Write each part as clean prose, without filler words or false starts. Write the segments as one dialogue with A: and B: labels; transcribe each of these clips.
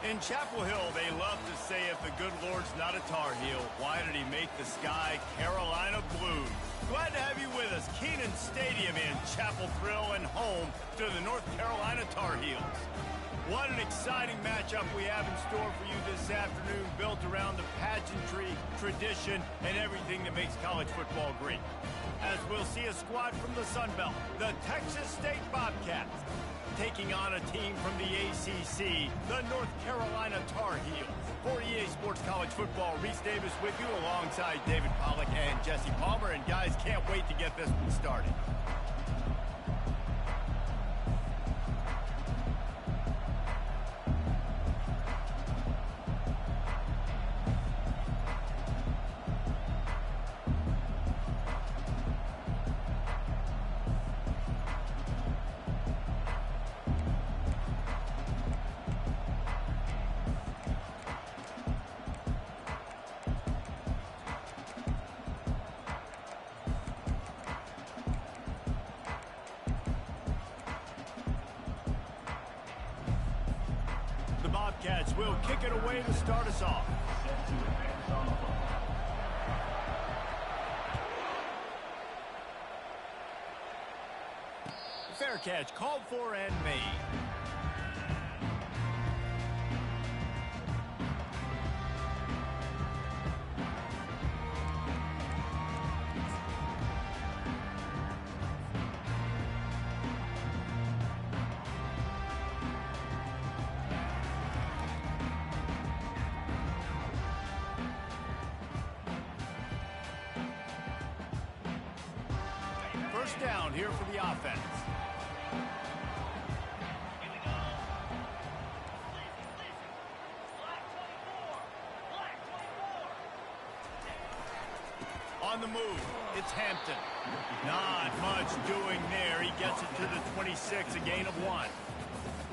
A: In Chapel Hill, they love to say if the good Lord's not a Tar Heel, why did he make the sky Carolina blue? Glad to have you with us. Kenan Stadium in Chapel Thrill and home to the North Carolina Tar Heels. What an exciting matchup we have in store for you this afternoon, built around the pageantry, tradition, and everything that makes college football great. As we'll see a squad from the Sun Belt, the Texas State Bobcats, taking on a team from the ACC, the North Carolina Tar Heels. For EA Sports College Football, Reese Davis with you alongside David Pollack and Jesse Palmer. And guys, can't wait to get this one started. Bobcats will kick it away to start us off. Fair catch called for and made. First down here for the offense. On the move, it's Hampton. Not much doing there. He gets it to the 26, a gain of 1.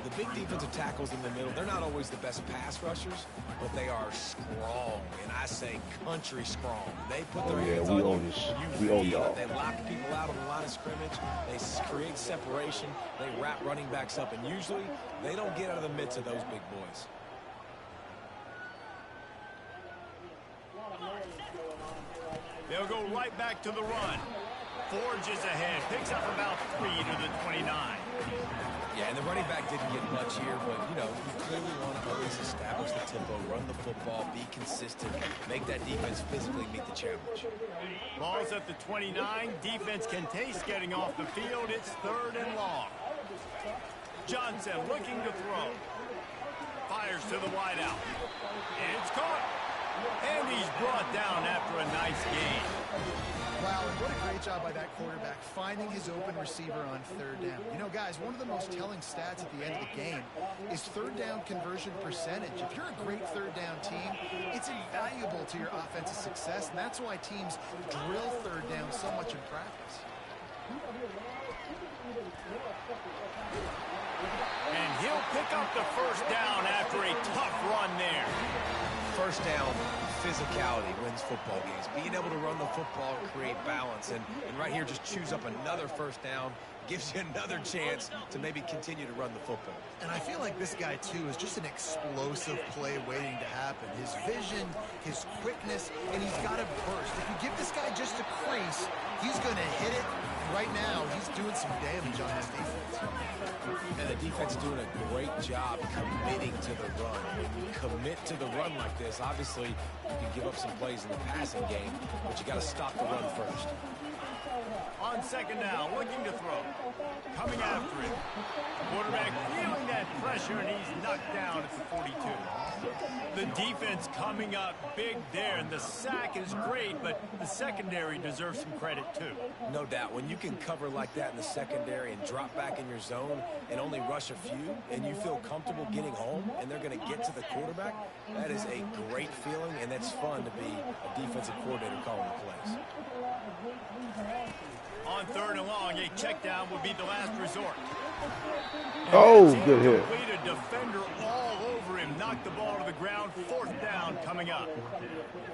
B: The big defensive tackles in the middle, they're not always the best pass rushers, but they are strong, and I say country strong. They put their hands on you. We own y'all. They lock people out on the line of scrimmage. They create separation. They wrap running backs up, and usually they don't get out of the midst of those big boys.
A: They'll go right back to the run. Forges ahead, picks up about 3 to the 29.
B: Yeah, and the running back didn't get much here, but, you know, you clearly want to always establish the tempo, run the football, be consistent, make that defense physically meet the challenge.
A: Ball's at the 29. Defense can taste getting off the field. It's 3rd and long. Johnson looking to throw. Fires to the wideout. And it's caught. And he's brought down after a nice gain.
C: Wow, and what a great job by that quarterback, finding his open receiver on 3rd down. You know, guys, one of the most telling stats at the end of the game is 3rd down conversion percentage. If you're a great 3rd down team, it's invaluable to your offensive success, and that's why teams drill 3rd down so much in practice.
A: And he'll pick up the 1st down after a tough run there.
B: 1st down, physicality wins football games. Being able to run the football, create balance, and right here just choose up another 1st down, gives you another chance to maybe continue to run the football.
C: And I feel like this guy, too, is just an explosive play waiting to happen. His vision, his quickness, and he's got a burst. If you give this guy just a crease, he's going to hit it. Right now, he's doing some damage on this defense.
B: And the defense is doing a great job committing to the run. When you commit to the run like this, obviously, you can give up some plays in the passing game, but you got to stop the run first.
A: On 2nd down, looking to throw. Coming after it. Quarterback feeling that pressure, and he's knocked down at the 42. The defense coming up big there, and the sack is great, but the secondary deserves some credit too.
B: No doubt. When you can cover like that in the secondary and drop back in your zone and only rush a few, and you feel comfortable getting home, and they're going to get to the quarterback, that is a great feeling, and that's fun to be a defensive coordinator calling the plays.
A: On 3rd and long, a check down would be the last resort.
D: Oh, good hit.
A: A defender all over him, knocked the ball to the ground. 4th down coming up.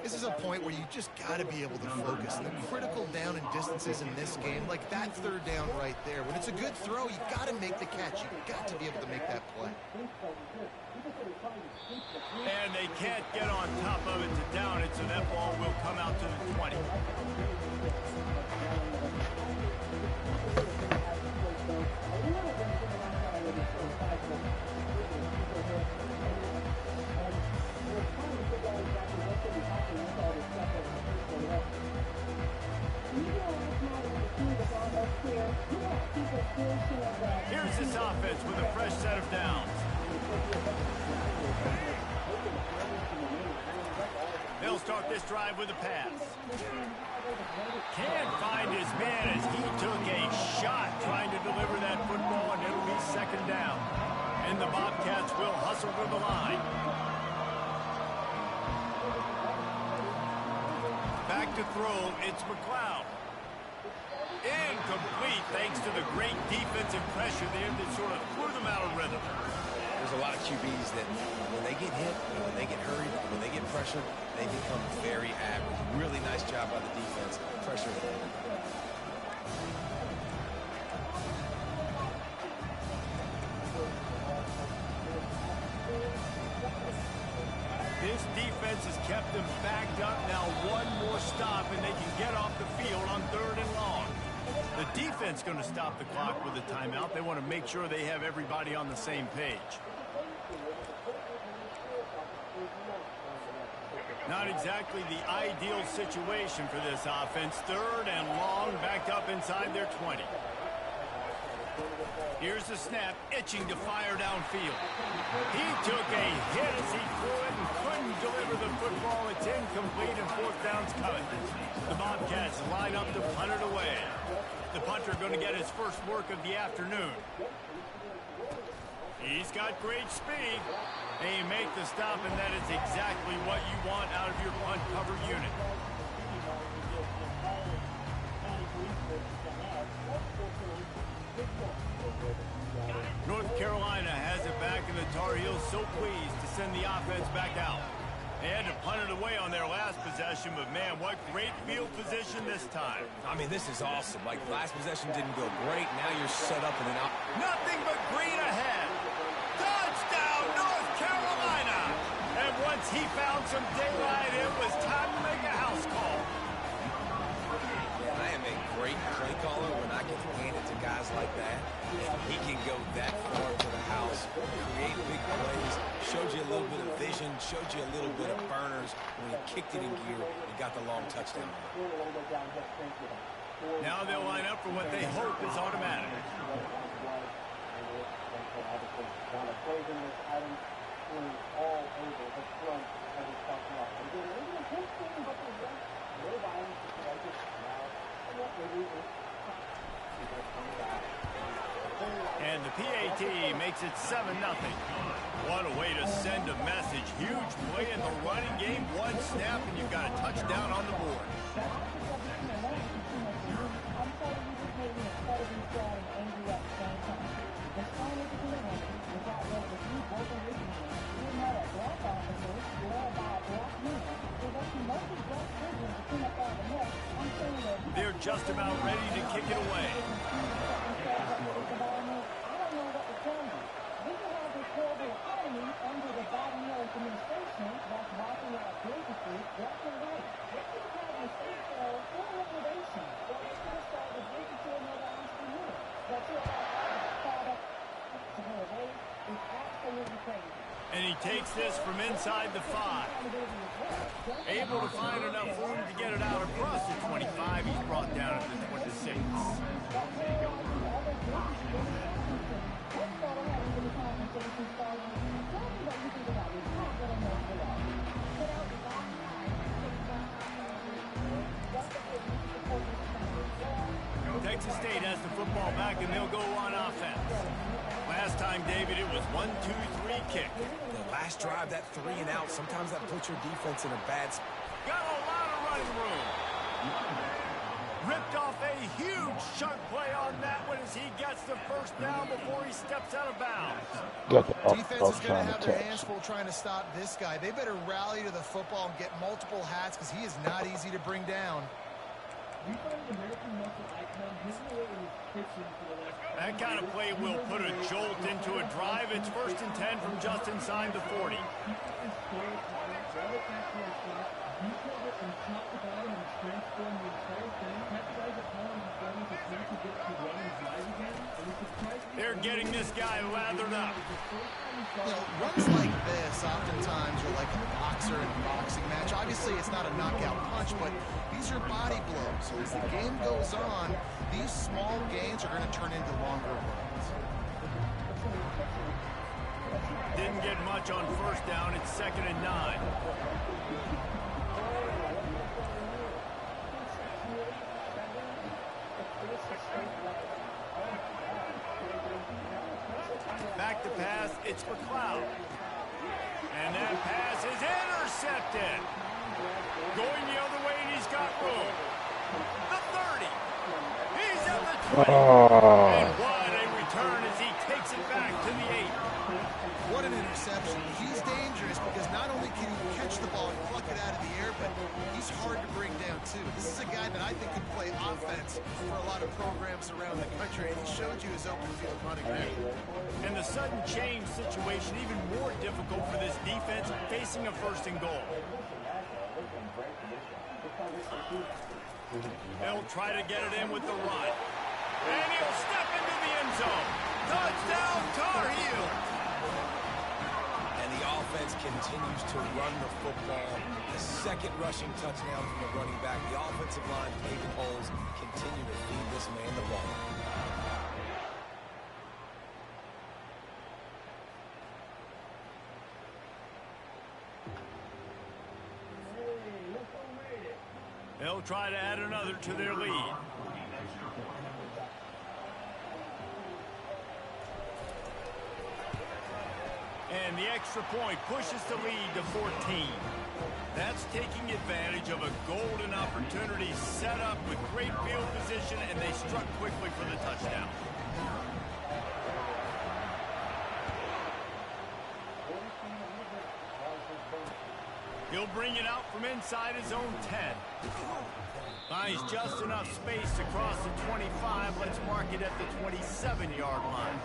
C: This is a point where you just got to be able to focus. The critical down and distances in this game, like that 3rd down right there. When it's a good throw, you got to make the catch. You got to be able to make that play.
A: And they can't get on top of it to down it, so that ball will come out to the 20. Here's this offense with a fresh set of downs. They'll start this drive with a pass. Can't find his man as he took a shot trying to deliver that football, and it'll be second down. And the Bobcats will hustle to the line. Back to throw, it's McLeod. Incomplete thanks to the great defensive pressure there that sort of threw them out of rhythm.
B: There's a lot of QBs that when they get hit, when they get hurried, when they get pressured, they become very average. Really nice job by the defense. Pressure.
A: This defense has kept them backed up. Now one more stop and they can get off the field on 3rd and long. The defense going to stop the clock with a timeout. They want to make sure they have everybody on the same page. Not exactly the ideal situation for this offense. 3rd and long, backed up inside their 20. Here's the snap, itching to fire downfield. He took a hit as he threw it and couldn't deliver the football. It's incomplete and 4th down's coming. The Bobcats line up to punt it away. The punter going to get his first work of the afternoon. He's got great speed. They make the stop, and that is exactly what you want out of your punt cover unit. North Carolina has it back, and the Tar Heels so pleased to send the offense back out. They had to punt it away on their last possession, but man, what great field position this time.
B: I mean, this is awesome. Like, last possession didn't go great. Now you're set up in an out.
A: Nothing but green ahead. Touchdown, North Carolina! And once he found some daylight, it was time to make a house call.
B: And I am a great play caller when I can hand it to guys like that. And he can go that far to the house, create big plays, showed you a little bit of vision, showed you a little bit of burners when he kicked it in gear and got the long touchdown.
A: Now they'll line up for what they hope is automatic. And the PAT makes it 7-0. What a way to send a message. Huge play in the running game. One snap, and you've got a touchdown on the board. They're just about ready to kick it away. And he takes this from inside the 5. Able to find enough room to get it out across the 25. He's brought down at the 26. Texas State has the football back, and they'll go on offense. Last time, David, it was 1-2-3 kick.
B: The last drive, that 3 and out, sometimes that puts your defense in a bad spot.
A: Got a lot of running room. Ripped off a huge chunk play on that one as he gets the first down before he steps out of bounds.
C: Defense is going to have their hands full trying to stop this guy. They better rally to the football and get multiple hats because he is not easy to bring down.
A: That kind of play will put a jolt into a drive. It's 1st and 10 from just inside the 40. They're getting this guy lathered up.
C: You know, runs like this oftentimes are like a boxer in a boxing match. Obviously, it's not a knockout punch, but these are body blows. So as the game goes on, these small gains are going to turn into longer runs.
A: Didn't get much on 1st down. It's 2nd and 9. Back to pass, it's McLeod. And that pass is intercepted. Going the other way, and he's got room. The 30. He's at the 20. And what a return as he takes it back to the 8.
C: What an interception. He's dangerous because not only can he catch the ball and pluck it out of the air, but he's hard to bring down, too. This is a guy that I think could play offense for a lot of programs around the country, and he showed you his open field running there.
A: And the sudden change situation even more difficult for this defense facing a 1st and goal. They'll try to get it in with the run. And he'll step into the end zone. Touchdown, Tar Heels!
B: And the offense continues to run the football. The 2nd rushing touchdown from the running back. The offensive line paving holes. Continue to feed this man the ball.
A: They'll try to add another to their lead. And the extra point pushes the lead to 14. That's taking advantage of a golden opportunity set up with great field position, and they struck quickly for the touchdown. He'll bring it out from inside his own 10. Finds just enough space to cross the 25. Let's mark it at the 27-yard line.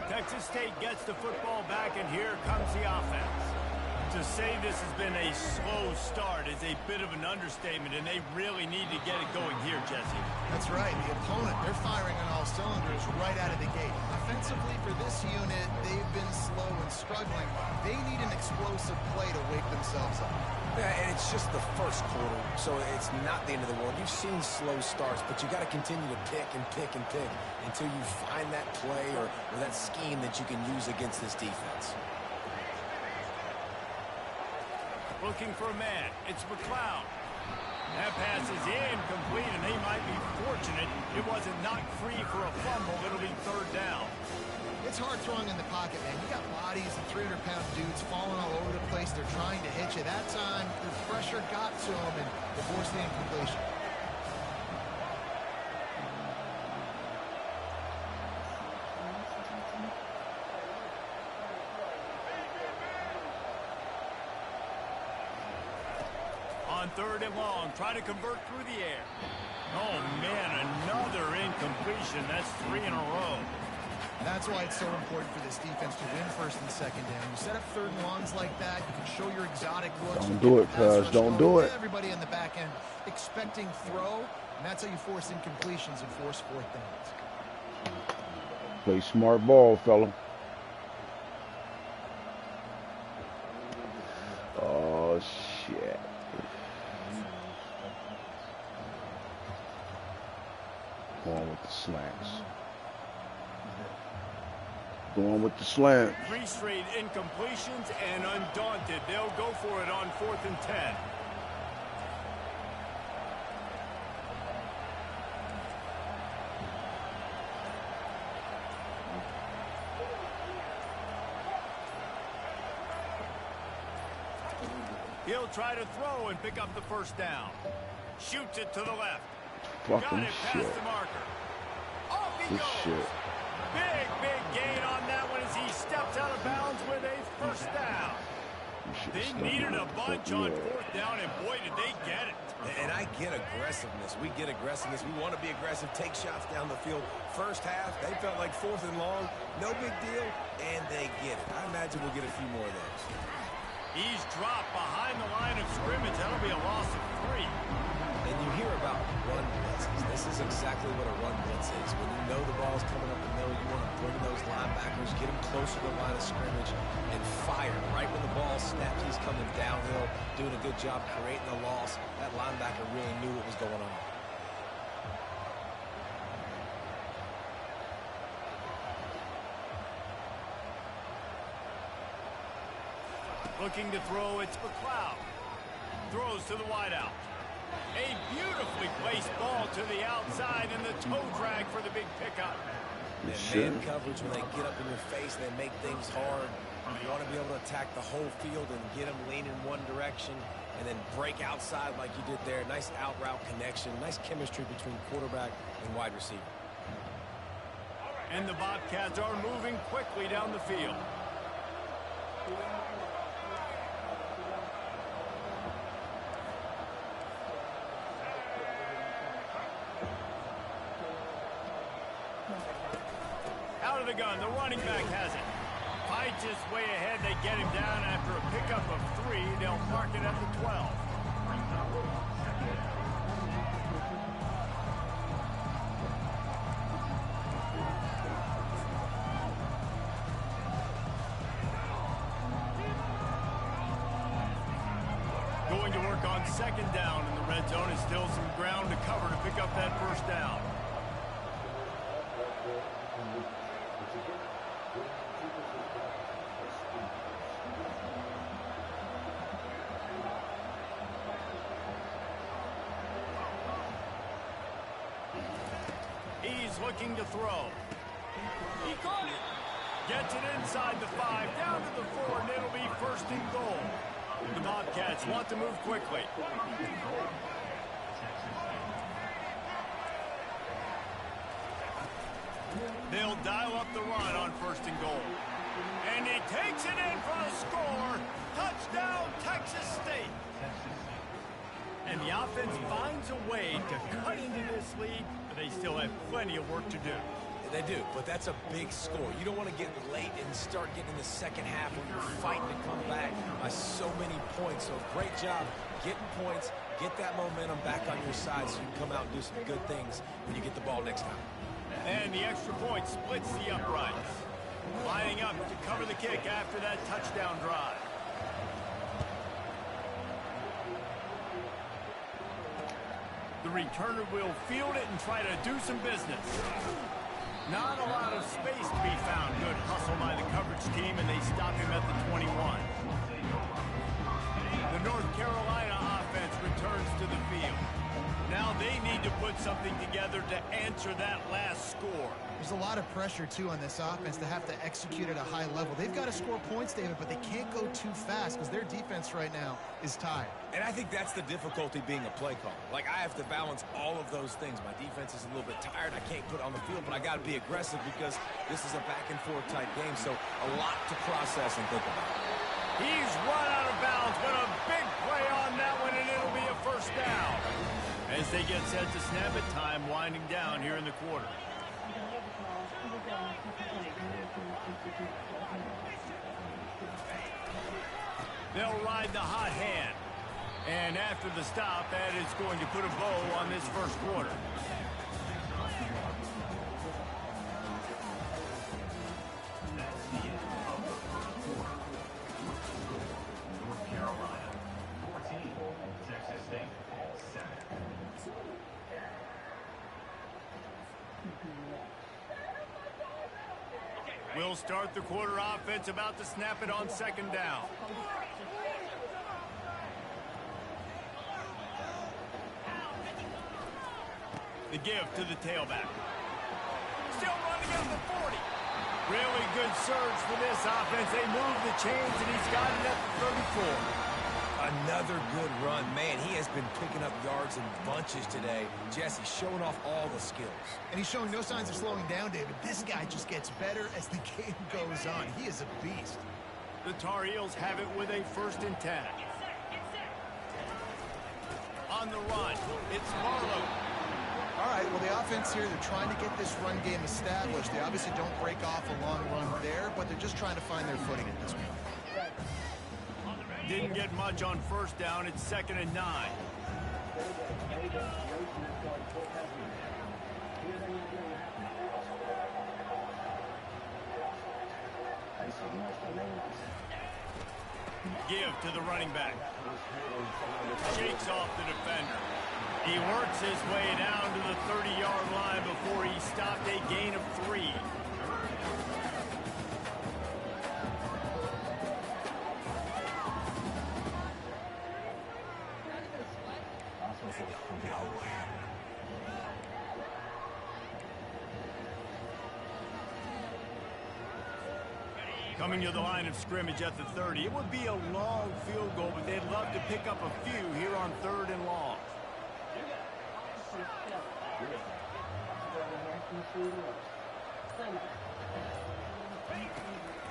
A: Texas State gets the football back, and here comes the offense. To say this has been a slow start is a bit of an understatement, and they really need to get it going here, Jesse.
C: That's right. The opponent, they're firing on all cylinders right out of the gate. Offensively for this unit, they've been slow and struggling. They need an explosive play to wake themselves up.
B: Yeah, and it's just the 1st quarter, so it's not the end of the world. You've seen slow starts, but you got to continue to pick and pick and pick until you find that play or that scheme that you can use against this defense.
A: Looking for a man. It's McLeod. That pass is incomplete, and they might be fortunate it wasn't knocked free for a fumble. It'll be 3rd down.
C: It's hard throwing in the pocket, man. You got bodies and 300-pound dudes falling all over the place. They're trying to hit you. That time, the pressure got to them and they forced the incompletion.
A: On 3rd and long, try to convert through the air. Oh, man, another incompletion. That's 3 in a row.
C: That's why it's so important for this defense to win 1st and 2nd down. You set up 3rd and longs like that, you can show your exotic looks.
D: Don't do it, cuz. Don't do it.
C: Everybody in the back end expecting throw, and that's how you force incompletions and force 4th downs.
D: Play smart ball, fella. Oh, shit. Going with the slants. Going with the slant.
A: 3 straight incompletions, and undaunted, they'll go for it on 4th and 10. He'll try to throw and pick up the 1st down. Shoots it to the left.
D: Fucking
A: Got it past
D: shit.
A: the marker. Off he
D: Good
A: goes.
D: shit.
A: Big They needed a bunch on fourth down, and boy, did they get it.
B: And I get aggressiveness. We get aggressiveness. We want to be aggressive, take shots down the field. First half, they felt like 4th and long. No big deal, and they get it. I imagine we'll get a few more of those.
A: He's dropped behind the line of scrimmage. That'll be a loss of 3.
B: And you hear about run blitzes. This is exactly what a run blitz is. When you know the ball's coming up the middle, you want to bring those linebackers, get them closer to the line of scrimmage, and fire. Right when the ball snaps, he's coming downhill, doing a good job creating a loss. That linebacker really knew what was going on.
A: Looking to throw, it's McLeod. Throws to the wideout. A beautifully placed ball to the outside, and the toe drag for the big pickup.
B: Man coverage, when they get up in your face, they make things hard. You want to be able to attack the whole field and get them leaning one direction and then break outside like you did there. Nice out route connection, nice chemistry between quarterback and wide receiver.
A: And the Bobcats are moving quickly down the field. Out of the gun, the running back has it. Fights his way ahead, they get him down after a pickup of 3. They'll mark it at the 12. Going to work on 2nd down in the red zone, and still some ground to cover to pick up that 1st down. He's looking to throw. He caught it. Gets it inside the 5, down to the 4, and it'll be 1st and goal. The Bobcats want to move quickly. They'll dial up the run on 1st and goal. And he takes it in for the score. Touchdown, Texas State. And the offense finds a way to cut into this lead, but they still have plenty of work to do.
B: They do, but that's a big score. You don't want to get late and start getting in the 2nd half when you're fighting to come back by so many points. So great job getting points, get that momentum back on your side so you can come out and do some good things when you get the ball next time.
A: And the extra point splits the uprights. Lining up to cover the kick after that touchdown drive. The returner will field it and try to do some business. Not a lot of space to be found. Good hustle by the coverage team, and they stop him at the 21. The North Carolina offense returns to the field. Now they need to put something together to answer that last score.
C: There's a lot of pressure, too, on this offense to have to execute at a high level. They've got to score points, David, but they can't go too fast because their defense right now is tired. And I think that's the difficulty being a play caller. Like, I have to balance all of those things. My defense is a little bit tired. I can't put it on the field, but I got to be aggressive because this is a back-and-forth type game, so a lot to process and think about.
A: He's run out of bounds, but a big play on that one, and it'll be a 1st down. As they get set to snap it, time winding down here in the quarter. They'll ride the hot hand. And after the stop, that is going to put a bow on this 1st quarter. North Carolina, 14, Texas State, 7. We'll start the quarter offense, about to snap it on 2nd down. The give to the tailback. Still running out the 40. Really good surge for this offense. They move the chains, and he's got it at the 34.
B: Another good run. Man, he has been picking up yards in bunches today. Jesse showing off all the skills.
C: And he's showing no signs of slowing down, David. This guy just gets better as the game goes on. He is a beast.
A: The Tar Heels have it with a 1st and 10. On the run, it's Marlowe.
C: All right, well, the offense here, they're trying to get this run game established. They obviously don't break off a long run there, but they're just trying to find their footing at this point.
A: Didn't get much on 1st down. It's 2nd and 9. Give to the running back. Shakes off the defender. He works his way down to the 30-yard line before he stopped a gain of 3. Coming to the line of scrimmage at the 30. It would be a long field goal, but they'd love to pick up a few here on 3rd and long.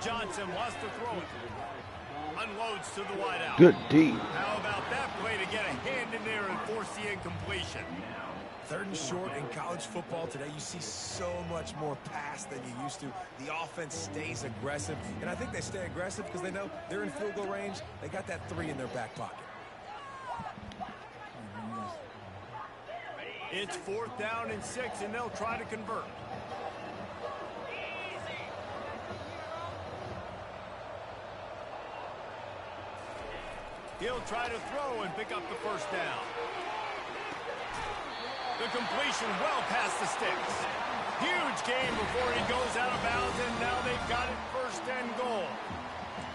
A: Johnson wants to throw it. Unloads to the wideout.
D: Good D.
A: How about that play to get a hand in there and force the incompletion?
B: 3rd and short in college football today, you see so much more pass than you used to. The offense stays aggressive, and I think they stay aggressive because they know they're in field goal range. They got that 3 in their back pocket.
A: It's 4th down and 6, and they'll try to convert. He'll try to throw and pick up the 1st down. The completion well past the sticks. Huge gain before he goes out of bounds, and now they've got it 1st and goal.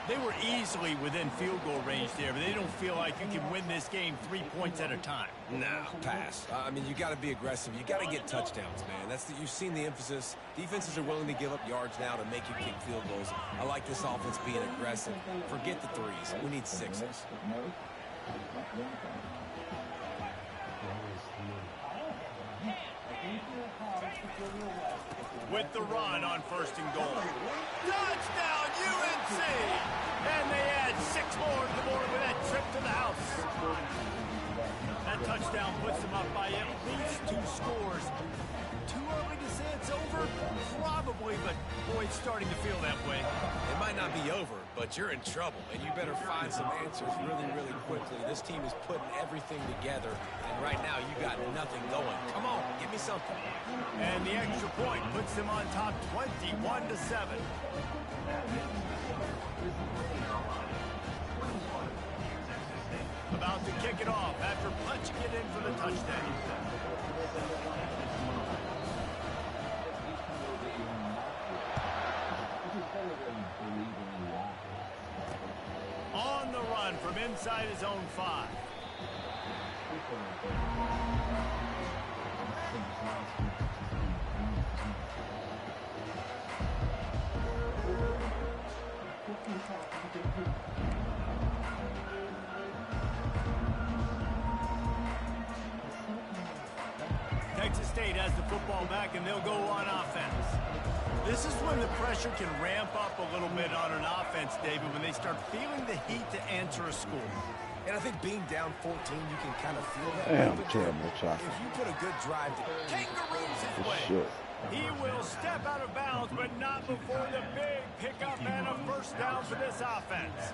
A: They were easily within field goal range there, but they don't feel like you can win this game 3 points at a time.
B: No, pass. I mean, you got to be aggressive. You got to get touchdowns, man. You've seen the emphasis. Defenses are willing to give up yards now to make you kick field goals. I like this offense being aggressive. Forget the 3s. We need 6s.
A: With the run on 1st and goal. Touchdown, UNC! And they add 6 more to the board with that trip to the house. That touchdown puts them up by at least 2 scores. Too early to say it's over? Probably, but boy, it's starting to feel that way.
B: It might not be over, but you're in trouble, and you better find some answers really, really quickly. This team is putting everything together, and right now you got nothing going. Come on, give me something.
A: And the extra point puts them on top 21-7. About to kick it off after punching it in for the touchdown. On the run from inside his own 5. Texas State has the football back, and they'll go on offense. This is when the pressure can ramp up a little bit on an offense, David, when they start feeling the heat to answer a score.
B: And I think being down 14, you can kind of feel that.
D: Damn, terrible chocolate.
B: If you put a good drive to
A: Kangaroos his way.
D: Shit.
A: He will step out of bounds, but not before the big pickup and a 1st down for this offense.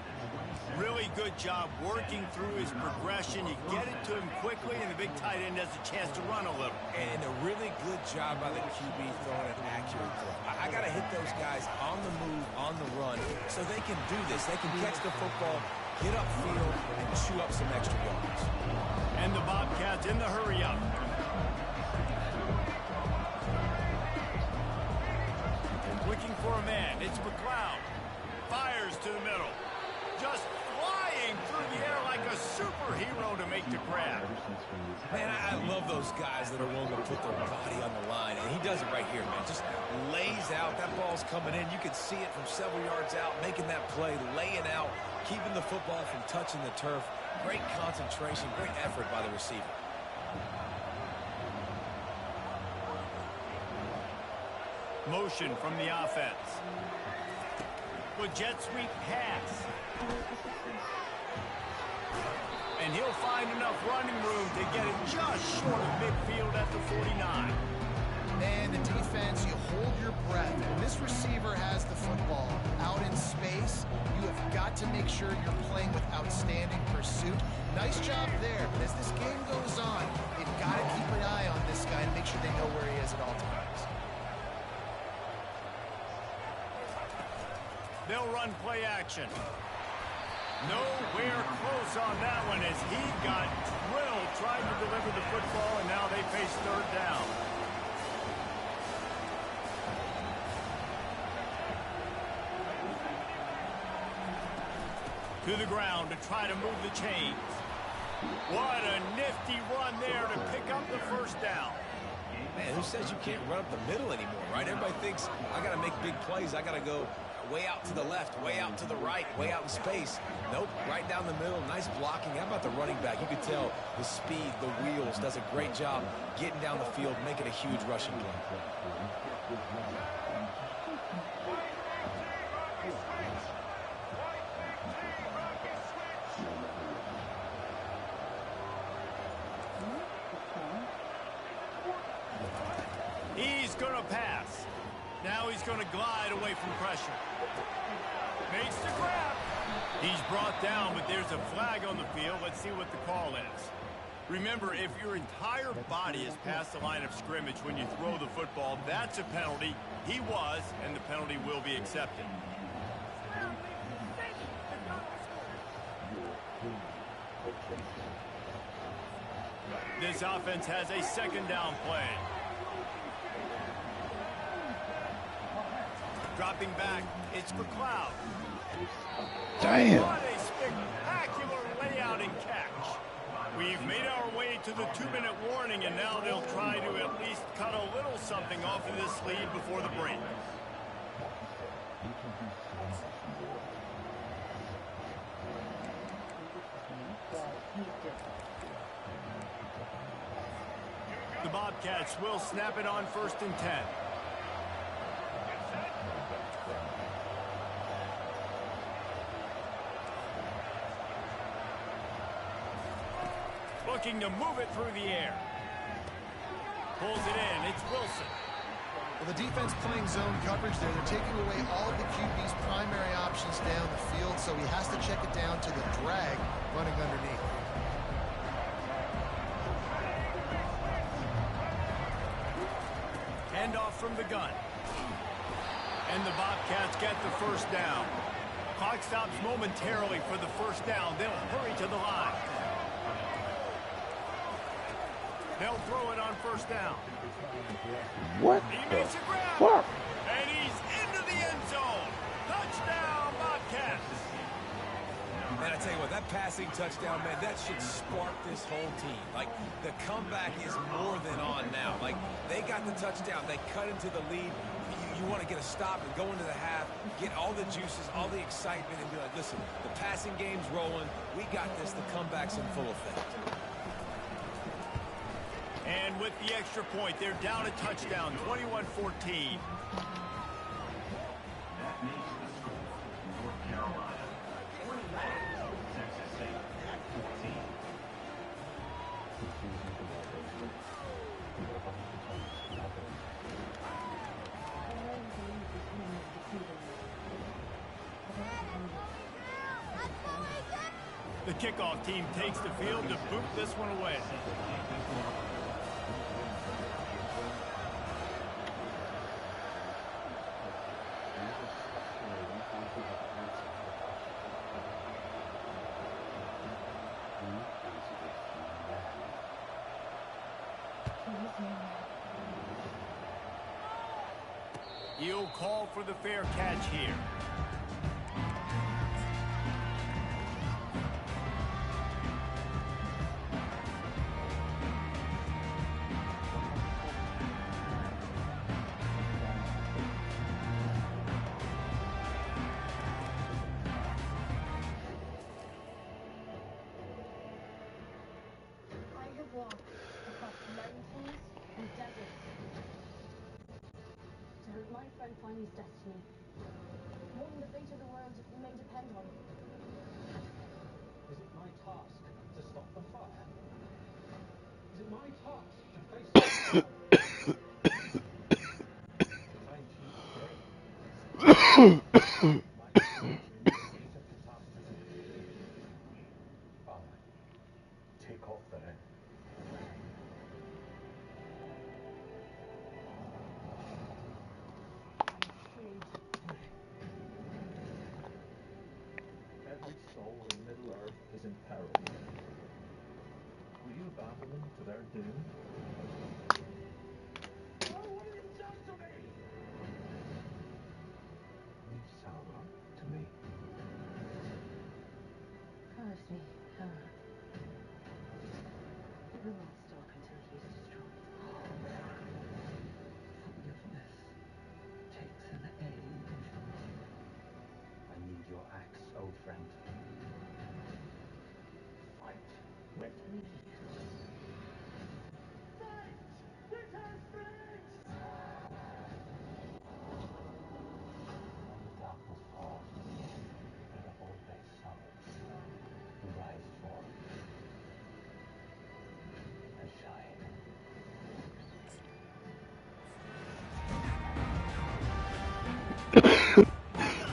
A: Really good job working through his progression. You get it to him quickly, and the big tight end has a chance to run a little.
B: And a really good job by the QB throwing an accurate throw. I got to hit those guys on the move, on the run, so they can do this. They can catch the football, get upfield, and chew up some extra yards.
A: And the Bobcats in the hurry-up. Looking for a man. It's McLeod. Fires to the middle. Just flying through the air like a superhero to make the grab.
B: Man, I love those guys that are willing to put their body on the line, and he does it right here, man. Just lays out. That ball's coming in. You can see it from several yards out, making that play, laying out, keeping the football from touching the turf. Great concentration, great effort by the receiver.
A: Motion from the offense. With jet sweep pass. And he'll find enough running room to get it just short of midfield at the 49.
C: And the defense, you hold your breath. When this receiver has the football out in space, you have got to make sure you're playing with outstanding pursuit. Nice job there, but as this game goes on, they've got to keep an eye on this guy and make sure they know where he is at all times.
A: They'll run play action. Nowhere close on that one as he got drilled trying to deliver the football, and now they face third down. To the ground to try to move the chains. What a nifty run there to pick up the first down.
B: Man, who says you can't run up the middle anymore, right? Everybody thinks, I got to make big plays. I got to go way out to the left, way out to the right, way out in space. Nope, right down the middle. Nice blocking. How about the running back? You can tell the speed, the wheels, does a great job getting down the field, making a huge rushing play.
A: He's going to pass. Now he's going to glide away from pressure. Makes the grab. He's brought down, but there's a flag on the field. Let's see what the call is. Remember, if your entire body is past the line of scrimmage when you throw the football, that's a penalty. He was, and the penalty will be accepted. This offense has a second down play. Dropping back, it's McLeod.
D: Damn.
A: What a spectacular layout and catch. We've made our way to the 2-minute warning, and now they'll try to at least cut a little something off of this lead before the break. The Bobcats will snap it on 1st and 10. Looking to move it through the air. Pulls it in. It's Wilson.
C: Well, the defense playing zone coverage there. They're taking away all of the QB's primary options down the field, so he has to check it down to the drag running underneath.
A: Handoff from the gun. And the Bobcats get the first down. Clock stops momentarily for the first down. They'll hurry to the line. They'll throw it on 1st down.
D: What
A: He
D: the
A: makes a grab.
D: fuck?
A: And he's into the end zone. Touchdown, Bobcats.
B: Man, I tell you what, that passing touchdown, man, that should spark this whole team. Like, the comeback is more than on now. Like, they got the touchdown. They cut into the lead. You want to get a stop and go into the half, get all the juices, all the excitement, and be like, listen, the passing game's rolling. We got this. The comeback's in full effect.
A: And with the extra point, they're down a touchdown, 21-14. The kickoff team takes the field to boot this one away. He'll call for the fair catch here.
E: Find his destiny. Winning the fate of the world may depend on it.
F: Is it my task to stop the fire? Is it my task to face the storm? To find cheap graves? My children in case of catastrophe? Father, take off the ring. Every soul in Middle-earth is in peril. Will you abandon them to their doom? Oh, what have you done to me? Leave Sauron to me.
E: Promise me, Hera. We won't stop until he's destroyed.
F: Forgiveness takes an age. I need your axe, old friend. Fight with me. Fight with our friends! When the darkness falls, let the always sun rise forth and shine.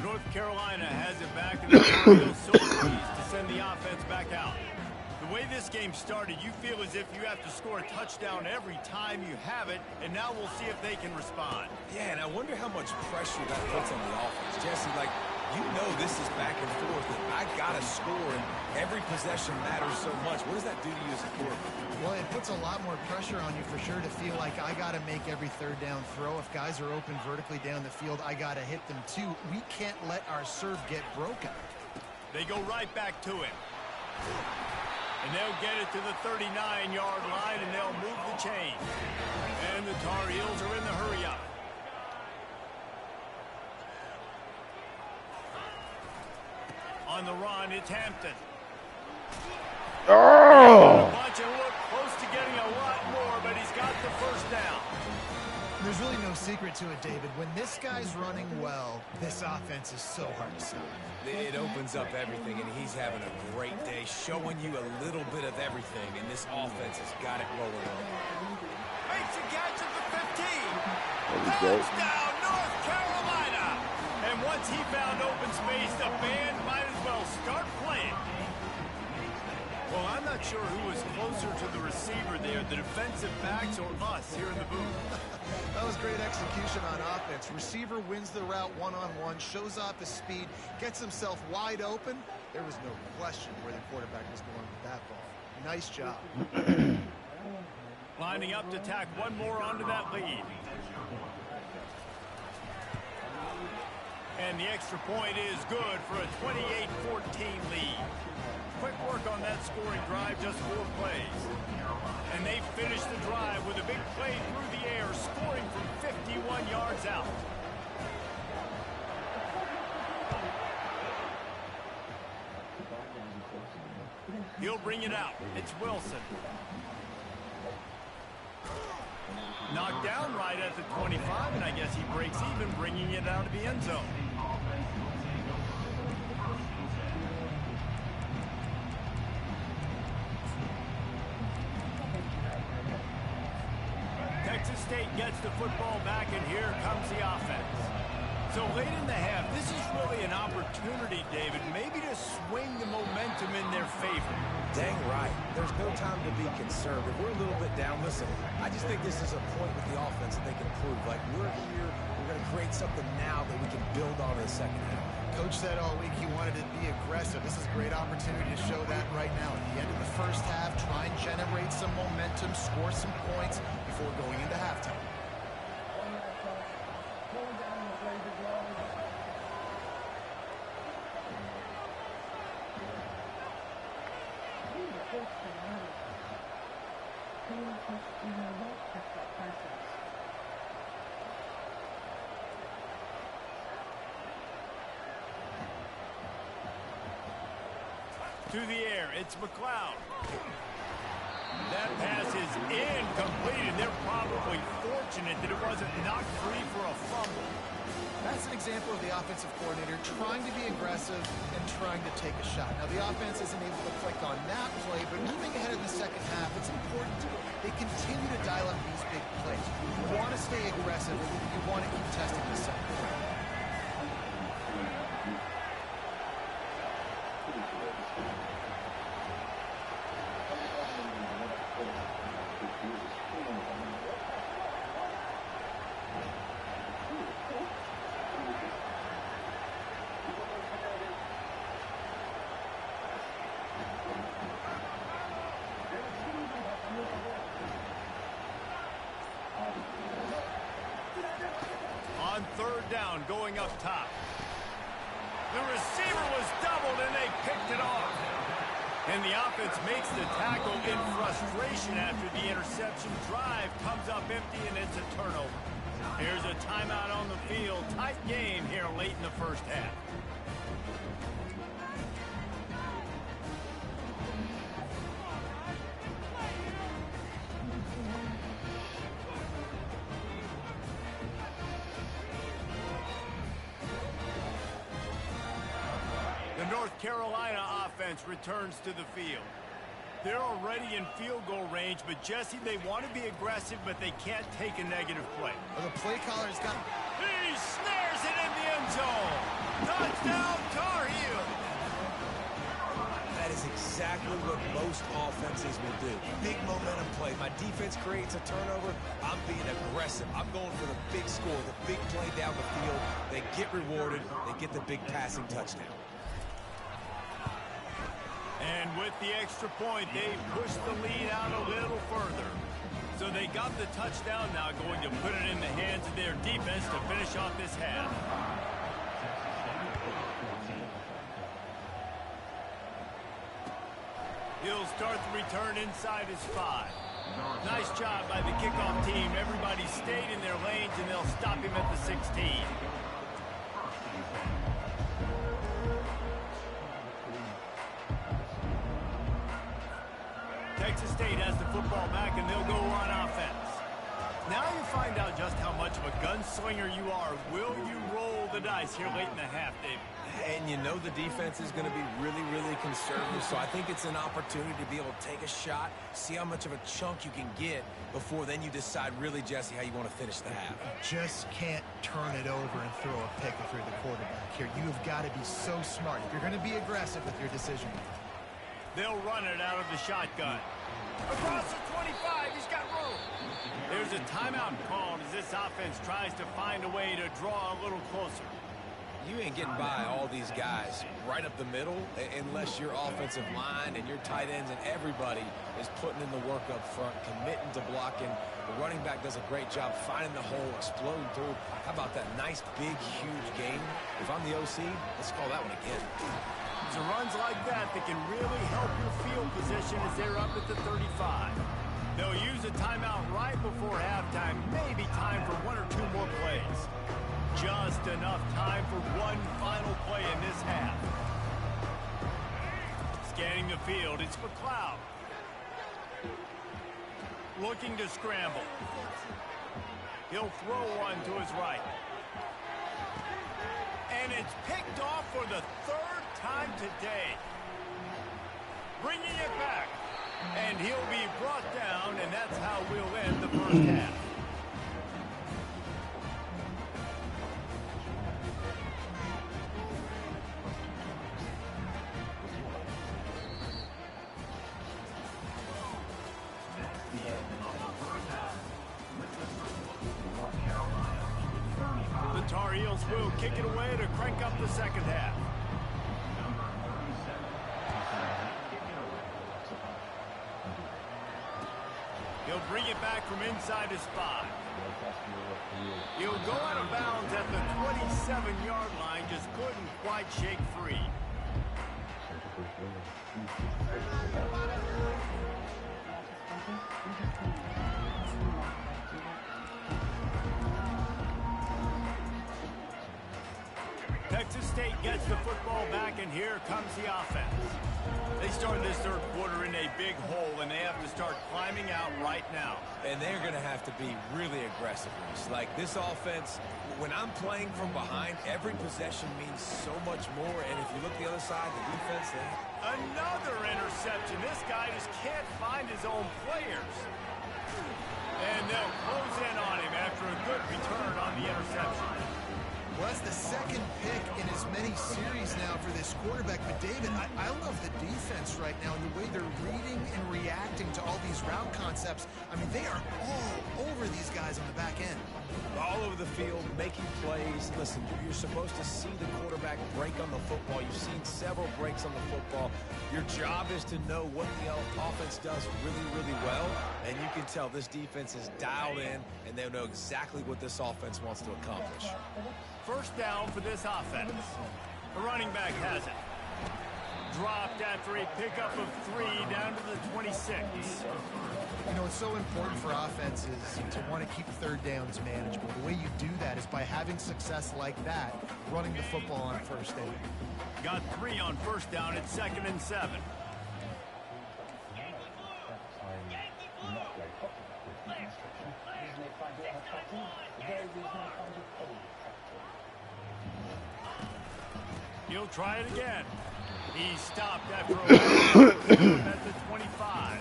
A: North Carolina has it back, and the Tar Heels so pleased to send the offense back out. The way this game started, you feel as if you have to score a touchdown every time you have it, and now we'll see if they can respond.
B: Yeah, and I wonder how much pressure that puts on the offense. Jesse, like, you know this is back and forth, and I got to score, and every possession matters so much. What does that do to you as a quarterback?
C: Well, it puts a lot more pressure on you for sure to feel like I got to make every third down throw. If guys are open vertically down the field, I got to hit them too. We can't let our serve get broken.
A: They go right back to him. And they'll get it to the 39-yard line, and they'll move the chain. And the Tar Heels are in the hurry-up. On the run, it's Hampton.
D: Oh!
A: A bunch and look close to getting a lot more, but he's got the first down.
C: There's really no secret to it, David. When this guy's running well, this offense is so hard to stop.
B: It opens up everything, and he's having a great day, showing you a little bit of everything, and this offense has got it rolling on.
A: Makes a catch at the 15.
D: There we go.
A: Touchdown, North Carolina. And once he found open space, the band might as well start playing. Well, I'm not sure who was closer to the receiver there, the defensive backs or us here in the booth.
C: That was great execution on offense. Receiver wins the route one-on-one, shows off his speed, gets himself wide open. There was no question where the quarterback was going with that ball. Nice job.
A: Lining up to tack one more onto that lead. And the extra point is good for a 28-14 lead. Quick work on that scoring drive, just 4 plays. And they finish the drive with a big play through the air, scoring from 51 yards out. He'll bring it out. It's Wilson. Knocked down right at the 25, and I guess he breaks even, bringing it out of the end zone. Texas State gets the football back, and here comes the offense. So late in the half, this is really an opportunity, David, maybe to swing the momentum in their favor.
B: Dang right. There's no time to be concerned. If we're a little bit down, listen, I just think this is a point with the offense that they can prove. Like, we're here, we're going to create something now that we can build on in the second half.
C: Coach said all week he wanted to be aggressive. This is a great opportunity to show that right now. At the end of the first half, try and generate some momentum, score some points before going into halftime.
A: To the air, it's McLeod. That pass is incomplete, and they're probably fortunate that it wasn't knocked free for a fumble.
C: That's an example of the offensive coordinator trying to be aggressive and trying to take a shot. Now, the offense isn't able to click on that play, but moving ahead in the second half, it's important they continue to dial up these big plays. You want to stay aggressive. You want to keep testing the second play.
A: On third down, going up top. The receiver was doubled, and they picked it off. And the offense makes the tackle in frustration after the interception. Drive comes up empty, and it's a turnover. Here's a timeout on the field. Tight game here late in the first half. The North Carolina offense returns to the field. They're already in field goal range, but Jesse, they want to be aggressive, but they can't take a negative play.
C: Well, the play caller's got...
A: He snares it in the end zone. Touchdown, Tar Heel.
B: That is exactly what most offenses will do. Big momentum play. My defense creates a turnover. I'm being aggressive. I'm going for the big score, the big play down the field. They get rewarded. They get the big passing touchdown.
A: And with the extra point, they push the lead out a little further. So they got the touchdown, now going to put it in the hands of their defense to finish off this half. He'll start the return inside his 5. Nice job by the kickoff team. Everybody stayed in their lanes, and they'll stop him at the 16. Texas State has the football back, and they'll go on offense. Now you find out just how much of a gunslinger you are. Will you roll the dice here late in the half, David?
B: And you know the defense is going to be really, really conservative, so I think it's an opportunity to be able to take a shot, see how much of a chunk you can get before then you decide really, Jesse, how you want to finish the half.
C: Just can't turn it over and throw a pick through the quarterback here. You've got to be so smart if you're going to be aggressive with your decision.
A: They'll run it out of the shotgun. Across the 25, he's got room. There's a timeout called as this offense tries to find a way to draw a little closer.
B: You ain't getting by all these guys right up the middle unless your offensive line and your tight ends and everybody is putting in the work up front, committing to blocking. The running back does a great job finding the hole, exploding through. How about that nice, big, huge game? If I'm the OC, let's call that one again.
A: It's runs like that can really help your field position as they're up at the 35. They'll use a timeout right before halftime, maybe time for one or two more plays. Just enough time for one final play in this half. Scanning the field, it's McLeod. Looking to scramble. He'll throw one to his right. And it's picked off for the third time today. Bringing it back. And he'll be brought down, and that's how we'll end the first half. The Tar Heels will kick it away to crank up the second half. He'll bring it back from inside his 5. He'll go out of bounds at the 27-yard line, just couldn't quite shake free. Texas State gets the football back, and here comes the offense. They started this third quarter in a big hole, and they have to start climbing out right now.
B: And they're going to have to be really aggressive. Like this offense, when I'm playing from behind, every possession means so much more. And if you look the other side, the defense,
A: another interception. This guy just can't find his own players. And they'll close in on him after a good return on the interception.
C: Well, that's the second pick in as many series now for this quarterback. But, David, I love the defense right now and the way they're reading and reacting to all these route concepts. I mean, they are all over these guys on the back end.
B: all over the field, making plays. Listen, you're supposed to see the quarterback break on the football. You've seen several breaks on the football. Your job is to know what the offense does really, really well, and you can tell this defense is dialed in, and they know exactly what this offense wants to accomplish.
A: First down for this offense. The running back has it. Dropped after a pickup of 3 down to the 26.
C: You know, it's so important for offenses to want to keep third downs manageable. The way you do that is by having success like that, running the football on first down.
A: Got 3 on first down at 2nd and 7. He'll try it again. He stopped after a at the 25.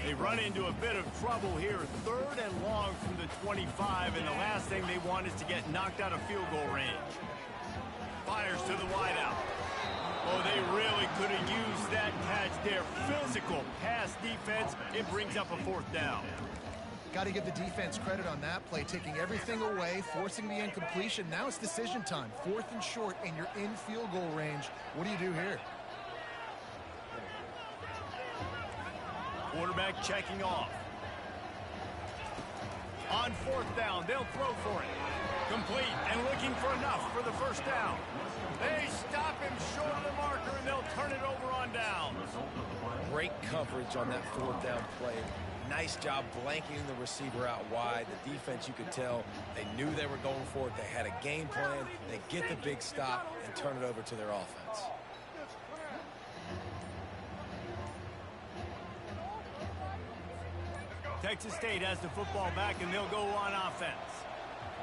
A: They run into a bit of trouble here. 3rd and long from the 25, and the last thing they want is to get knocked out of field goal range. Fires to the wideout. Oh, they really could have used that catch there. Physical pass defense. It brings up a 4th down.
C: Got to give the defense credit on that play, taking everything away, forcing the incompletion. Now it's decision time. 4th and short, and you're in field goal range. What do you do here?
A: Quarterback checking off. On 4th down, they'll throw for it. Complete and looking for enough for the first down. They stop him short of the marker, and they'll turn it over on downs.
B: Great coverage on that 4th down play. Nice job blanking the receiver out wide. The defense, you could tell, they knew they were going for it. They had a game plan. They get the big stop and turn it over to their offense.
A: Texas State has the football back, and they'll go on offense.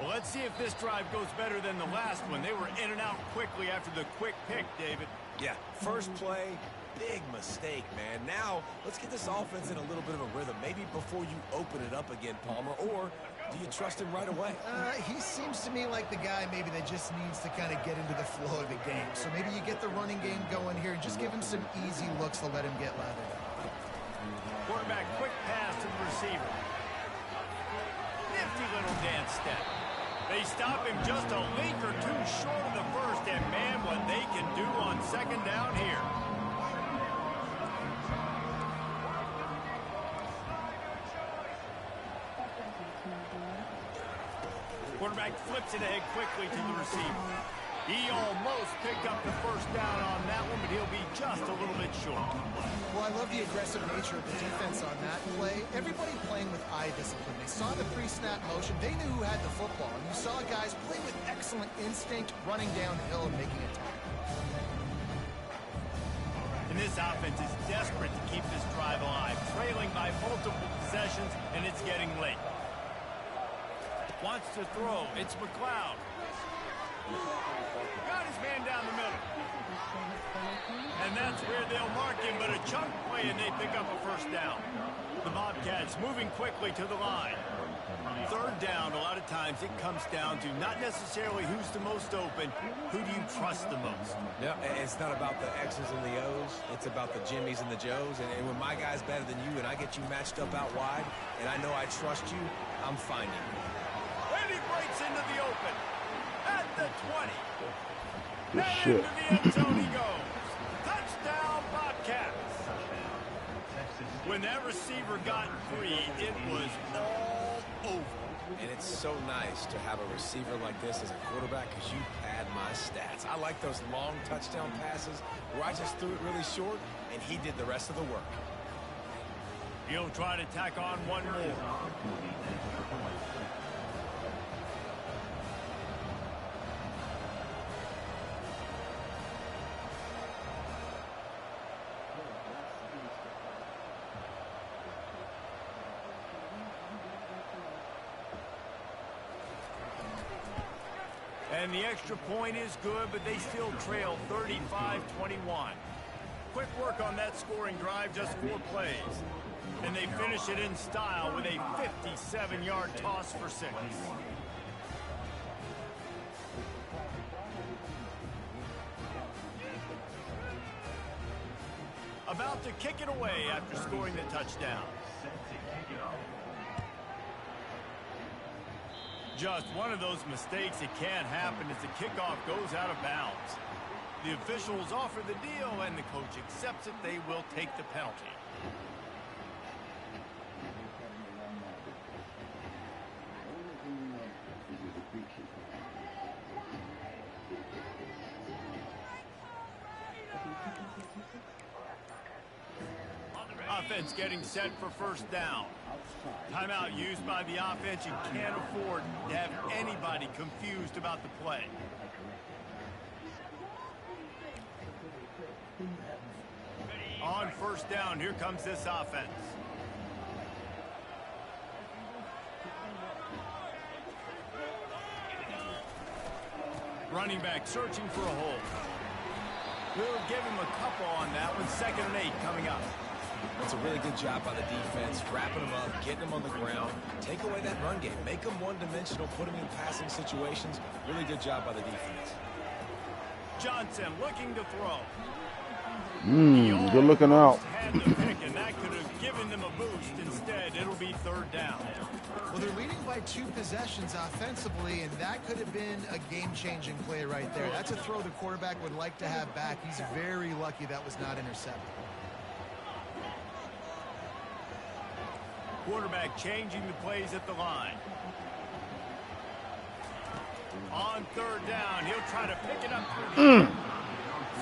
A: Well, let's see if this drive goes better than the last one. They were in and out quickly after the quick pick, David.
B: Yeah, first play, big mistake, man. Now, let's get this offense in a little bit of a rhythm. Maybe before you open it up again, Palmer, or do you trust him right away?
C: He seems to me like the guy maybe that just needs to kind of get into the flow of the game. So maybe you get the running game going here and just give him some easy looks to let him get lathered up.
A: Quarterback, quick pass to the receiver. Nifty little dance step. They stop him just a link or 2 short of the first, and man, what they can do on 2nd down here. Quarterback flips it ahead quickly to the receiver. He almost picked up the first down on that one, but he'll be just a little bit short.
C: Well, I love the aggressive nature of the defense on that play. Everybody playing with eye discipline. They saw the pre-snap motion. They knew who had the football. And you saw guys play with excellent instinct, running downhill and making a tackle.
A: And this offense is desperate to keep this drive alive, trailing by multiple possessions, and it's getting late. Wants to throw. It's McLeod. Got his man down the middle. And that's where they'll mark him, but a chunk play, and they pick up a first down. The Bobcats moving quickly to the line. 3rd down, a lot of times it comes down to not necessarily who's the most open, who do you trust the most?
B: Yeah, it's not about the X's and the O's. It's about the Jimmies and the Joes. And when my guy's better than you and I get you matched up out wide, and I know I trust you, I'm finding you.
A: And he breaks into the open. At the 20.
D: Good
A: And
D: shit.
A: into the end zone he goes. Touchdown, Bobcats. When that receiver got free, it was all over.
B: And it's so nice to have a receiver like this as a quarterback because you pad my stats. I like those long touchdown passes where I just threw it really short and he did the rest of the work.
A: He'll try to tack on one more. And the extra point is good, but they still trail 35-21. Quick work on that scoring drive, just 4 plays. And they finish it in style with a 57-yard toss for 6. About to kick it away after scoring the touchdown. Just one of those mistakes that can't happen as the kickoff goes out of bounds. The officials offer the deal, and the coach accepts it. They will take the penalty. Offense getting set for first down. Timeout used by the offense. You can't afford to have anybody confused about the play. On first down, here comes this offense. Running back searching for a hole. We'll give him a couple on that one. 2nd and 8 coming up.
B: That's a really good job by the defense, wrapping them up, getting them on the ground. Take away that run game. Make them one-dimensional, put them in passing situations. Really good job by the defense.
A: Johnson looking to throw.
D: Good looking out.
A: Had the pick, and that could have given them a boost. Instead, it'll be 3rd down.
C: Well, they're leading by 2 possessions offensively, and that could have been a game-changing play right there. That's a throw the quarterback would like to have back. He's very lucky that was not intercepted.
A: Quarterback changing the plays at the line. On 3rd down, he'll try to pick it up.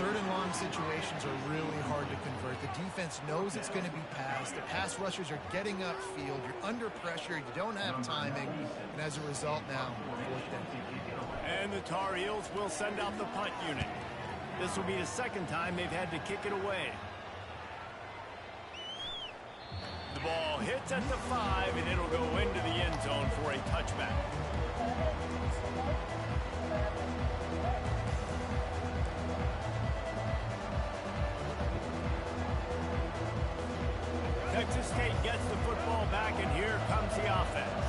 C: 3rd and long situations are really hard to convert. The defense knows it's going to be passed. The pass rushers are getting upfield. You're under pressure. You don't have timing. And as a result now, 4th down.
A: And the Tar Heels will send out the punt unit. This will be the 2nd time they've had to kick it away. The ball hits at the 5, and it'll go into the end zone for a touchback. Texas State gets the football back, and here comes the offense.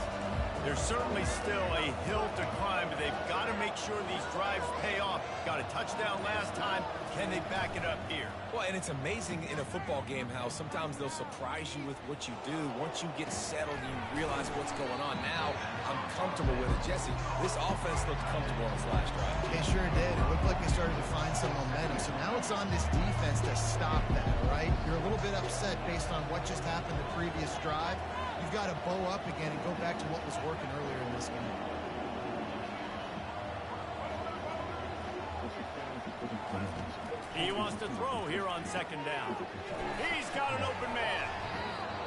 A: There's certainly still a hill to climb, but they've got to make sure these drives pay off. Got a touchdown last time. Can they back it up here?
B: Well, and it's amazing in a football game how sometimes they'll surprise you with what you do. Once you get settled, you realize what's going on. Now, I'm comfortable with it. Jesse, this offense looked comfortable on its last drive.
C: They sure did. It looked like they started to find some momentum. So now it's on this defense to stop that, right? You're a little bit upset based on what just happened the previous drive. You've got to bow up again and go back to what was working earlier in this game.
A: He wants to throw here on 2nd down. He's got an open man.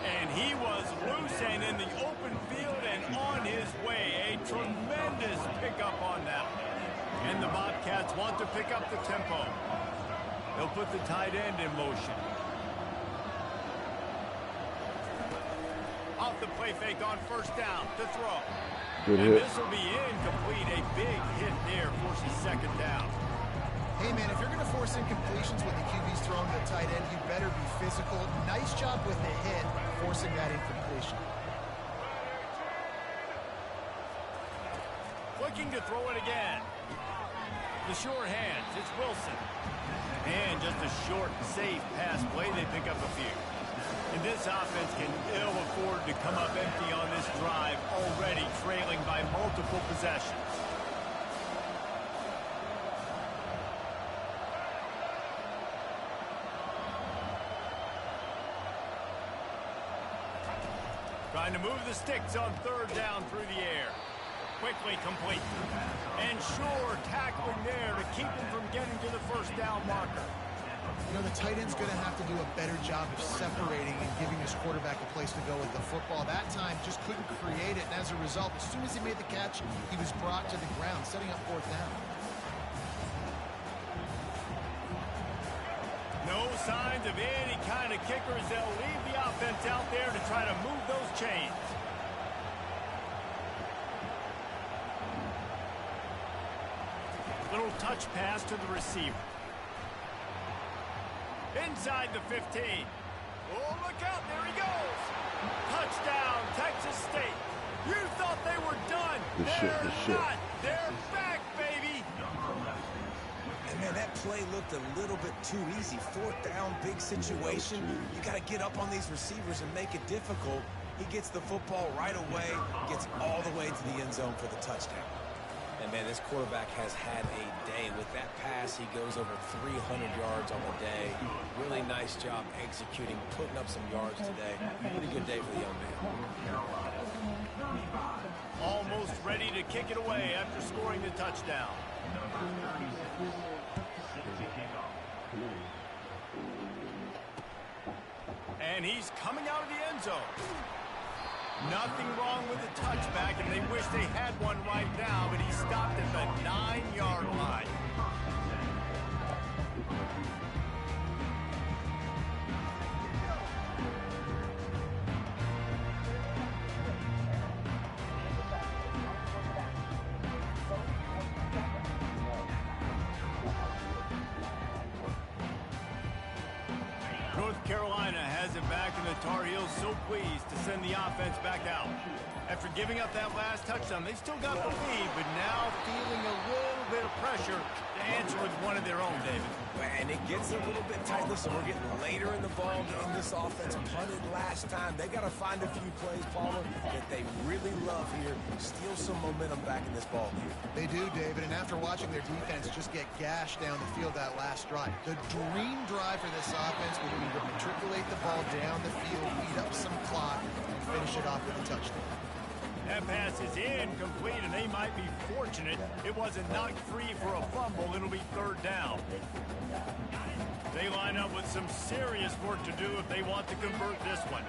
A: And he was loose and in the open field and on his way. A tremendous pickup on that one. And the Bobcats want to pick up the tempo. They'll put the tight end in motion. Off the play fake on 1st down to throw.
D: Good
A: and
D: hit.
A: This will be incomplete. A big hit there forces 2nd down.
C: Hey, man, if you're going to force incompletions when the QB's throwing to the tight end, you better be physical. Nice job with the hit, forcing that incompletion.
A: Looking to throw it again. The sure hands, it's Wilson. And just a short, safe pass play, they pick up a few. And this offense can ill afford to come up empty on this drive, already trailing by multiple possessions. Trying to move the sticks on 3rd down through the air. Quickly complete. And sure tackling there to keep him from getting to the 1st down marker.
C: You know, the tight end's going to have to do a better job of separating and giving his quarterback a place to go with the football. That time just couldn't create it, and as a result, as soon as he made the catch, he was brought to the ground, setting up 4th down.
A: No signs of any kind of kickers. They'll leave the offense out there to try to move those chains. little touch pass to the receiver. Inside the 15. Oh, look out, there he goes. Touchdown, Texas State. You thought they were done. They're not. They're back, baby.
B: And man, that play looked a little bit too easy. Fourth down, big situation. You got to get up on these receivers and make it difficult. He gets the football right away, gets all the way to the end zone for the touchdown. And man, this quarterback has had a day. With that pass, he goes over 300 yards on the day. Really nice job executing, putting up some yards today. Really good day for the young man.
A: Almost ready to kick it away after scoring the touchdown. And he's coming out of the end zone. Nothing wrong with the touchback, and they wish they had one right now, but he stopped at the 9-yard line. North Carolina has it back, and the Tar Heels so pleased to send the offense back out. After giving up that last touchdown, they still got the lead, but now feeling a little bit of pressure to answer with one of their own, David.
B: And it gets a little bit tight. Listen, we're getting later in the ball game. This offense punted last time. They got to find a few plays, Paula, that they really love here. Steal some momentum back in this ball game.
C: They do, David, and after watching their defense just get gashed down the field that last drive, the dream drive for this offense would be to matriculate the ball down the field, beat up some clock, and finish it off with a touchdown.
A: That pass is incomplete, and they might be fortunate it wasn't knocked free for a fumble. It'll be third down. They line up with some serious work to do if they want to convert this one.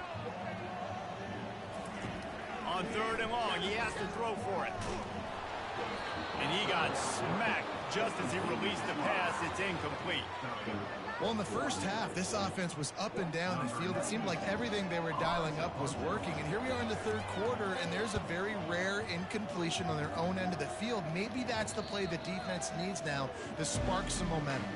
A: On third and long, he has to throw for it. And he got smacked just as he released the pass. It's incomplete.
C: Well, in the first half, this offense was up and down the field. It seemed like everything they were dialing up was working. And here we are in the third quarter, and there's a very rare incompletion on their own end of the field. Maybe that's the play the defense needs now to spark some momentum.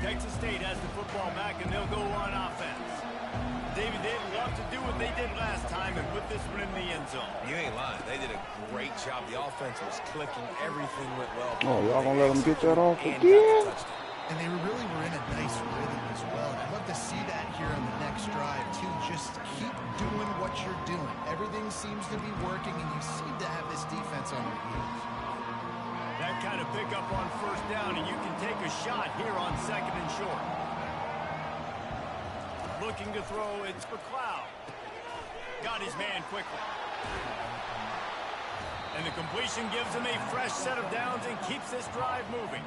A: Texas State has the football back, and they'll go on offense. David, they'd love to do what they did last time and put this one in the end zone.
B: You ain't lying. They did a great job. The offense was clicking. Everything went well.
D: Oh, y'all gonna let them get that off again?
C: And they really were in a nice rhythm as well. And I'd love to see that here on the next drive, too. Just keep doing what you're doing. Everything seems to be working, and you seem to have this defense on your heels.
A: That kind of pickup on first down, and you can take a shot here on second and short. Looking to throw, it's McLeod. Got his man quickly. And the completion gives him a fresh set of downs and keeps this drive moving.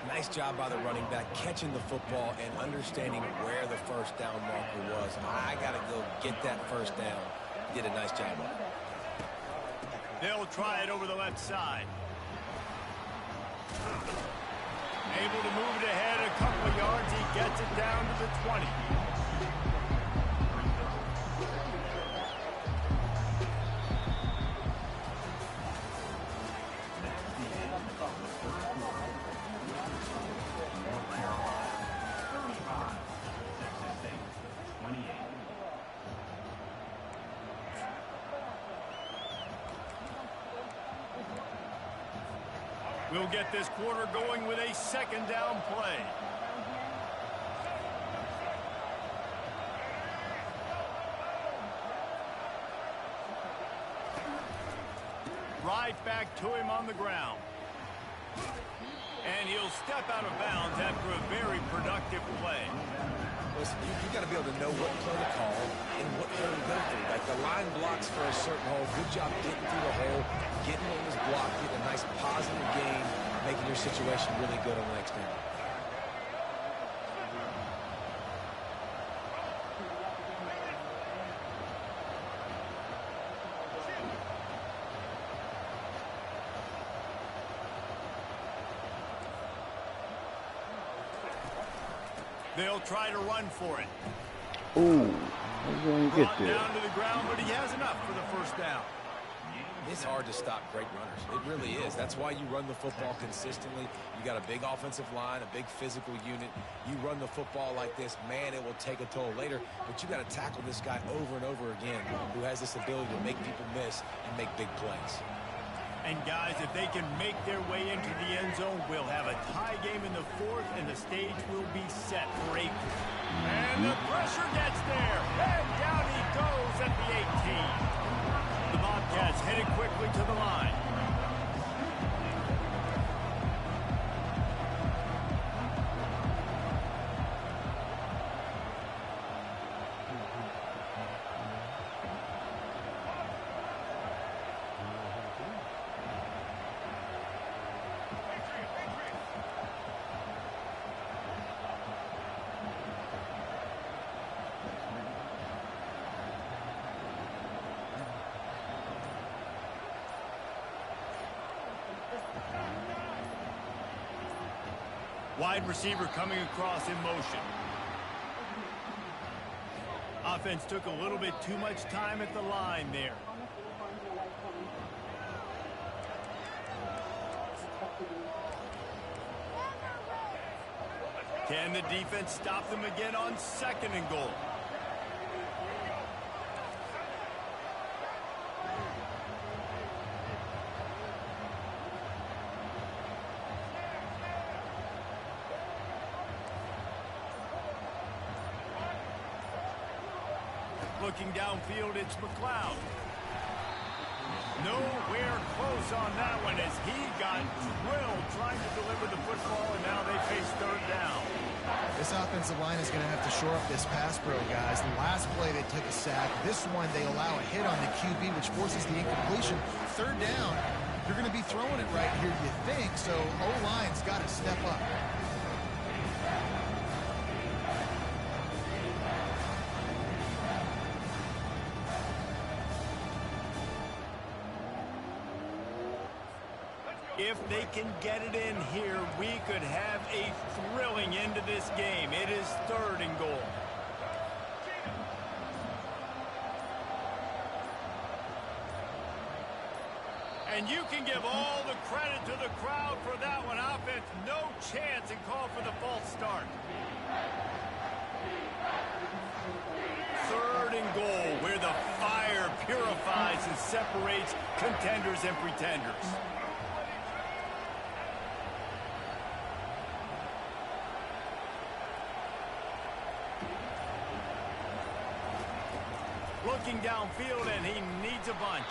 B: Nice job by the running back, catching the football and understanding where the first down marker was. I got to go get that first down. Did a nice job on it.
A: They'll try it over the left side. Able to move it ahead a couple of yards. He gets it down to the 20. We'll get this quarter going with a second down play. Right back to him on the ground. And he'll step out of bounds after a very productive play.
B: Listen, you got to be able to know what play to call and what play to go through. Like the line blocks for a certain hole. Good job getting through the hole, getting what was blocked, getting a nice positive gain, making your situation really good on the next down.
A: They'll try to run for it.
D: Ooh, he's going to get
A: Brought
D: there.
A: down to the ground, but he has enough for the first down.
B: It's hard to stop great runners. It really is. That's why you run the football consistently. You got a big offensive line, a big physical unit. You run the football like this, man, it will take a toll later. But you got to tackle this guy over and over again who has this ability to make people miss and make big plays.
A: And guys, if they can make their way into the end zone, we'll have a tie game in the fourth, and the stage will be set for a... And the pressure gets there. And down he goes at the 18. The Bobcats headed quickly to the line. Wide receiver coming across in motion. Offense took a little bit too much time at the line there. Can the defense stop them again on 2nd and goal? Looking downfield, it's McLeod. Nowhere close on that one as he got drilled trying to deliver the football, and now they face 3rd down.
C: This offensive line is going to have to shore up this pass pro, guys. The last play they took a sack. This one they allow a hit on the QB, which forces the incompletion. 3rd down, you're going to be throwing it right here, you think, so O-line's got to step up.
A: If they can get it in here, we could have a thrilling end to this game. It is 3rd and goal. And you can give all the credit to the crowd for that one. Offense, no chance, and call for the false start. 3rd and goal, where the fire purifies and separates contenders and pretenders. Looking downfield, and he needs a bunch.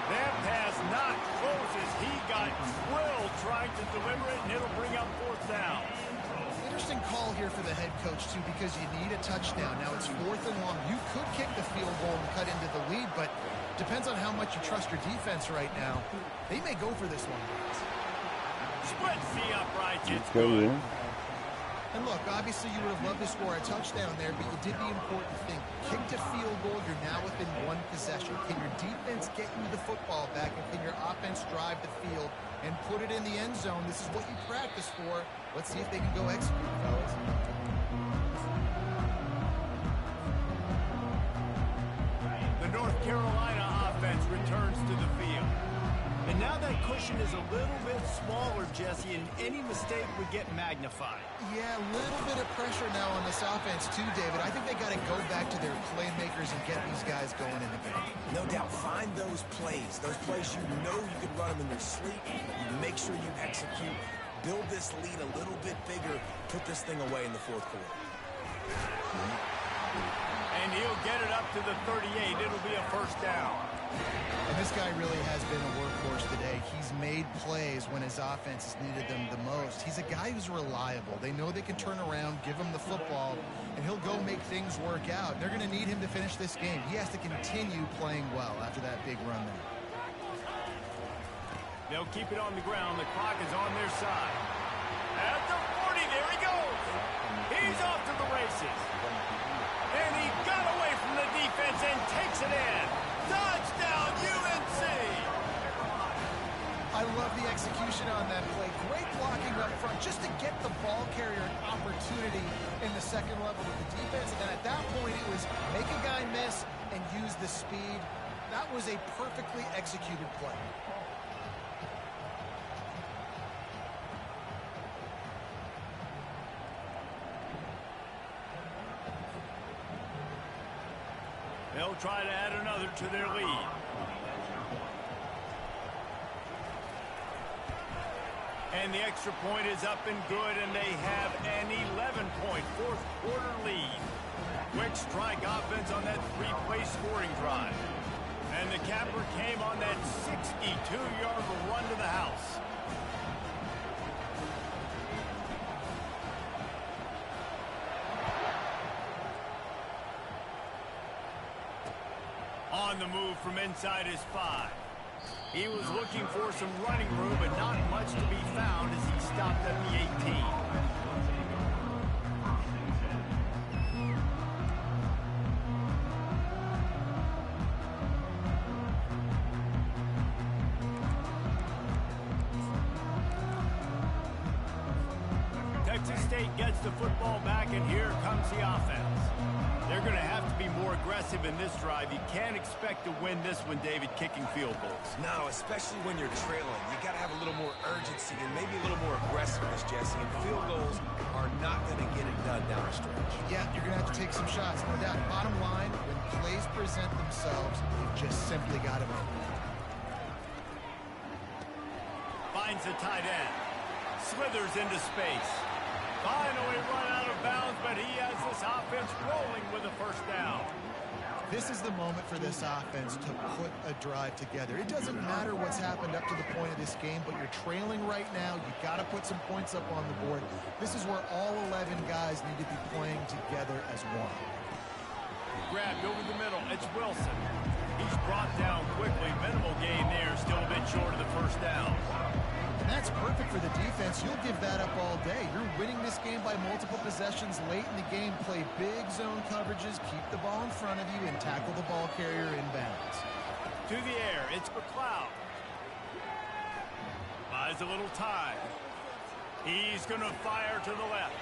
A: That pass not close as he got drilled trying to deliver it, and it'll bring up 4th down.
C: Interesting call here for the head coach, too, because you need a touchdown. Now it's 4th and long. You could kick the field goal and cut into the lead, but depends on how much you trust your defense right now. They may go for this one, guys.
A: Splits the uprights. It's good.
C: And look, obviously you would have loved to score a touchdown there, but you did the important thing. Kicked a field goal, you're now within 1 possession. Can your defense get you the football back, and can your offense drive the field and put it in the end zone? This is what you practice for. Let's see if they can go execute, fellas.
A: The North Carolina offense returns to the field. And now that cushion is a little bit smaller, Jesse, and any mistake would get magnified.
C: Yeah, a little bit of pressure now on this offense too, David. I think they got to go back to their playmakers and get these guys going in the game.
B: No doubt, find those plays you know you can run them in your sleep. You make sure you execute. Build this lead a little bit bigger. Put this thing away in the 4th quarter.
A: And he'll get it up to the 38. It'll be a 1st down.
C: And this guy really has been a workhorse today. He's made plays when his offense has needed them the most. He's a guy who's reliable. They know they can turn around, give him the football, and he'll go make things work out. They're going to need him to finish this game. He has to continue playing well after that big run there.
A: They'll keep it on the ground. The clock is on their side. At the 40, there he goes. He's off to the races. And he got away from the defense and takes it in. Touchdown, UNC!
C: I love the execution on that play. Great blocking up front. just to get the ball carrier an opportunity in the second level of the defense. And then at that point, it was make a guy miss and use the speed. That was a perfectly executed play.
A: They'll try to add another to their lead. And the extra point is up and good, and they have an 11-point fourth-quarter lead. Quick strike offense on that three-play scoring drive. And the capper came on that 62-yard run to the house. On the move from inside his 5. He was looking for some running room, but not much to be found as he stopped at the 18. Texas State gets the football back, and here comes the offense. They're going to have to be more aggressive in this drive. You can't expect to win this one, David, kicking field goals.
B: No, especially when you're trailing. You got to have a little more urgency and maybe a little more aggressiveness, Jesse. And field goals are not going to get it done down the stretch.
C: Yeah, you're going to have to take some shots, no doubt. Bottom line, when plays present themselves, you just simply got to make them.
A: Finds the tight end. Slithers into space. Finally run out of bounds, but he has this offense rolling with a first down.
C: This is the moment for this offense to put a drive together. It doesn't matter what's happened up to the point of this game, but you're trailing right now. You got to put some points up on the board. This is where all 11 guys need to be playing together as one.
A: Grabbed over the middle. It's Wilson. He's brought down quickly. Minimal gain there. Still a bit short of the first down.
C: And that's perfect for the defense. You'll give that up all day. You're winning this game by multiple possessions late in the game. Play big zone coverages, keep the ball in front of you, and tackle the ball carrier inbounds.
A: To the air, it's McLeod. Buys a little time. He's going to fire to the left.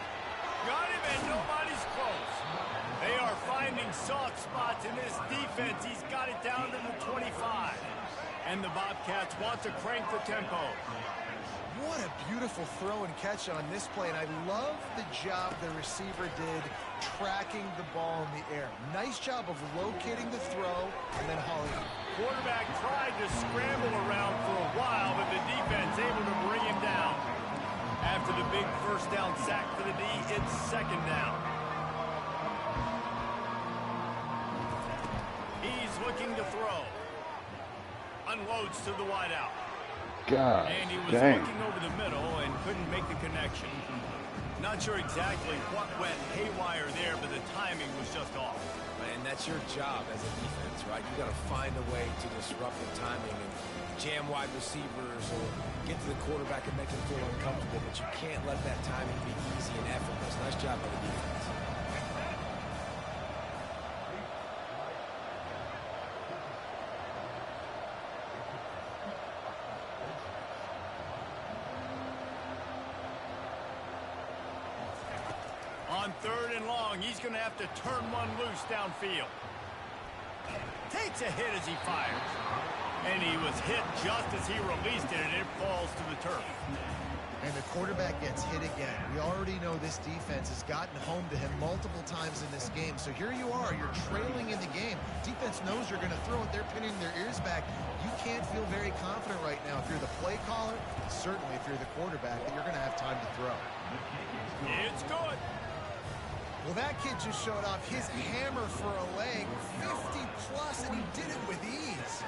A: Got him, and nobody's close. They are finding soft spots in this defense. He's got it down to the 25. And the Bobcats want to crank the tempo.
C: What a beautiful throw and catch on this play, and I love the job the receiver did tracking the ball in the air. Nice job of locating the throw and then hauling it.
A: Quarterback tried to scramble around for a while, but the defense able to bring him down. After the big first down sack for the D, it's second down. He's looking to throw. Unloads to the wideout.
D: God,
A: and he was looking over the middle and couldn't make the connection. Not sure exactly what went haywire there, but the timing was just off.
B: And that's your job as a defense, right? You got to find a way to disrupt the timing and jam wide receivers or get to the quarterback and make him feel uncomfortable, but you can't let that timing be easy and effortless. Nice job by the defense.
A: On third and long, he's going to have to turn one loose downfield. Takes a hit as he fires. And he was hit just as he released it, and it falls to the turf.
C: And the quarterback gets hit again. We already know this defense has gotten home to him multiple times in this game. So here you are. You're trailing in the game. Defense knows you're going to throw it. They're pinning their ears back. You can't feel very confident right now. If you're the play caller, certainly if you're the quarterback, that you're going to have time to throw.
A: It's good.
C: Well, that kid just showed off his hammer for a leg, 50-plus, and he did it with ease.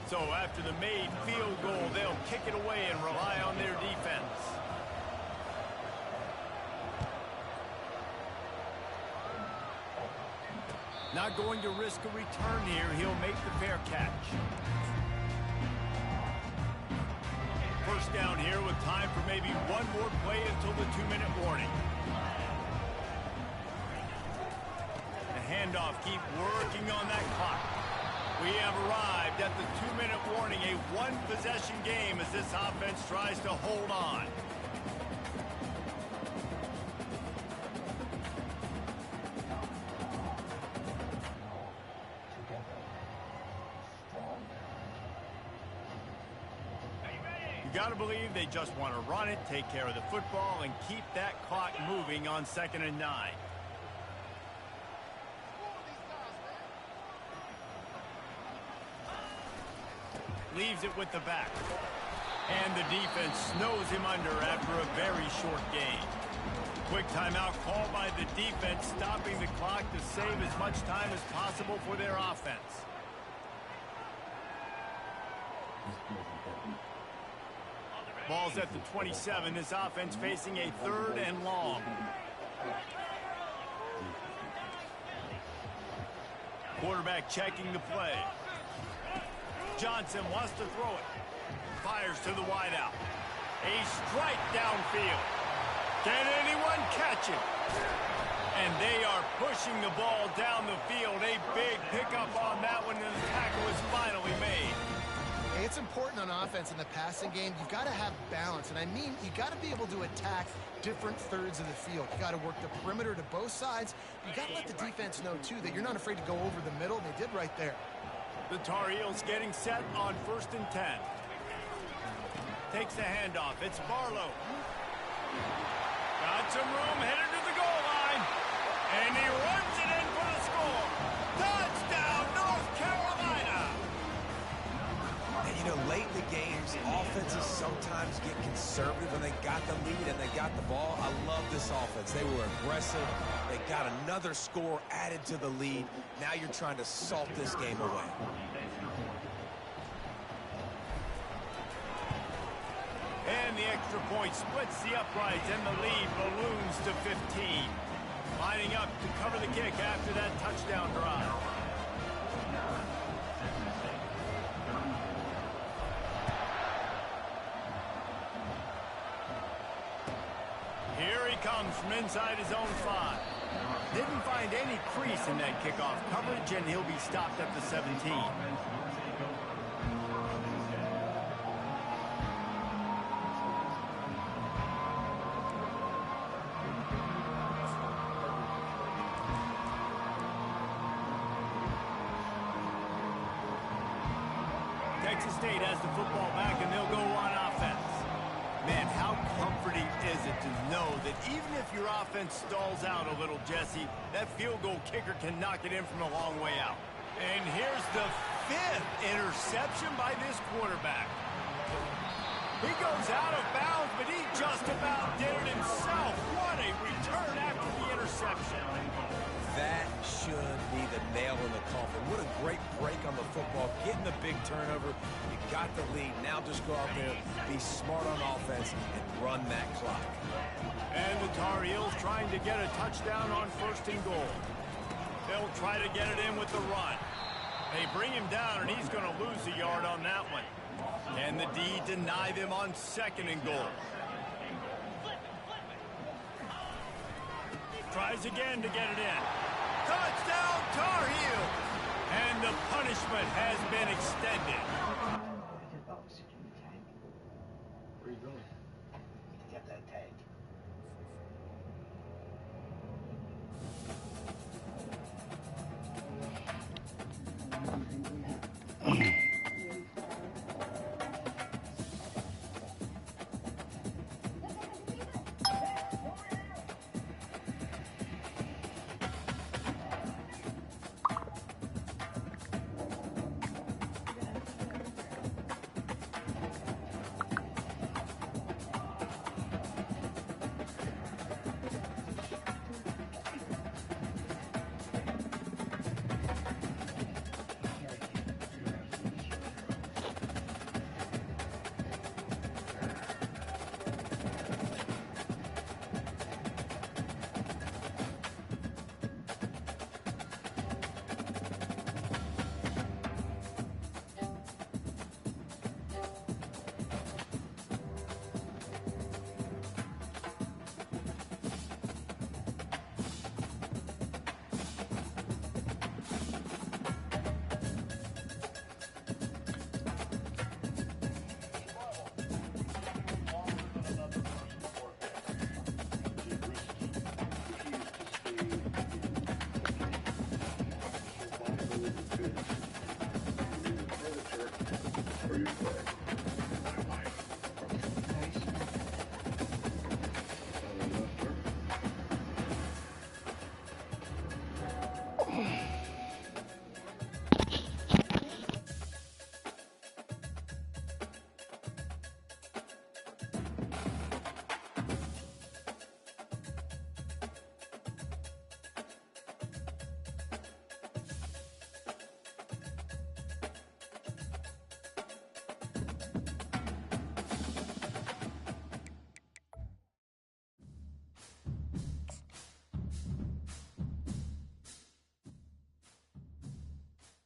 A: So after the made field goal, they'll kick it away and rely on their defense. Not going to risk a return here. He'll make the fair catch. First down here with time for maybe one more play until the 2-minute warning. The handoff. Keep working on that clock. We have arrived at the 2-minute warning, a one-possession game as this offense tries to hold on. You got to believe they just want to run it, take care of the football, and keep that clock moving on 2nd and 9. Leaves it with the back. And the defense snows him under after a very short gain. Quick timeout called by the defense, stopping the clock to save as much time as possible for their offense. Ball's at the 27. This offense facing a 3rd and long. Quarterback checking the play. Johnson wants to throw it. Fires to the wideout. A strike downfield. Can anyone catch it? And they are pushing the ball down the field. A big pickup on that one, and the tackle is finally made.
C: Hey, it's important on offense in the passing game. You've got to have balance, and I mean you got to be able to attack different thirds of the field. You got to work the perimeter to both sides. You got to let the defense know, too, that you're not afraid to go over the middle. They did right there.
A: The Tar Heels getting set on 1st and 10. Takes the handoff. It's Barlow. Got some room, headed to the goal line. And he runs it in for the score. Touchdown, North Carolina.
B: And, you know, late in the games, offenses sometimes get conservative when they got the lead and they got the ball. I love this offense. They were aggressive. They got another score added to the lead. Now you're trying to salt this game away.
A: And the extra point splits the uprights, and the lead balloons to 15. Lining up to cover the kick after that touchdown drive. Here he comes from inside his own 5. Didn't find any crease in that kickoff coverage, and he'll be stopped at the 17. Texas State has the football back, and they'll go on offense. Man, how comforting is it to know that even if your offense stalls out a little, Jesse, that field goal kicker can knock it in from a long way out. And here's the 5th interception by this quarterback. He goes out of bounds, but he just about did it himself. What a return after the interception.
B: That should be the nail in the coffin. What a great break on the football. Getting the big turnover. You got the lead. Now just go out there, be smart on offense, and run that clock.
A: And the Tar Heels trying to get a touchdown on 1st and goal. They'll try to get it in with the run. They bring him down, and he's going to lose a yard on that one. Can the D deny them on 2nd and goal? Tries again to get it in. Touchdown, Tar Heels! And the punishment has been extended.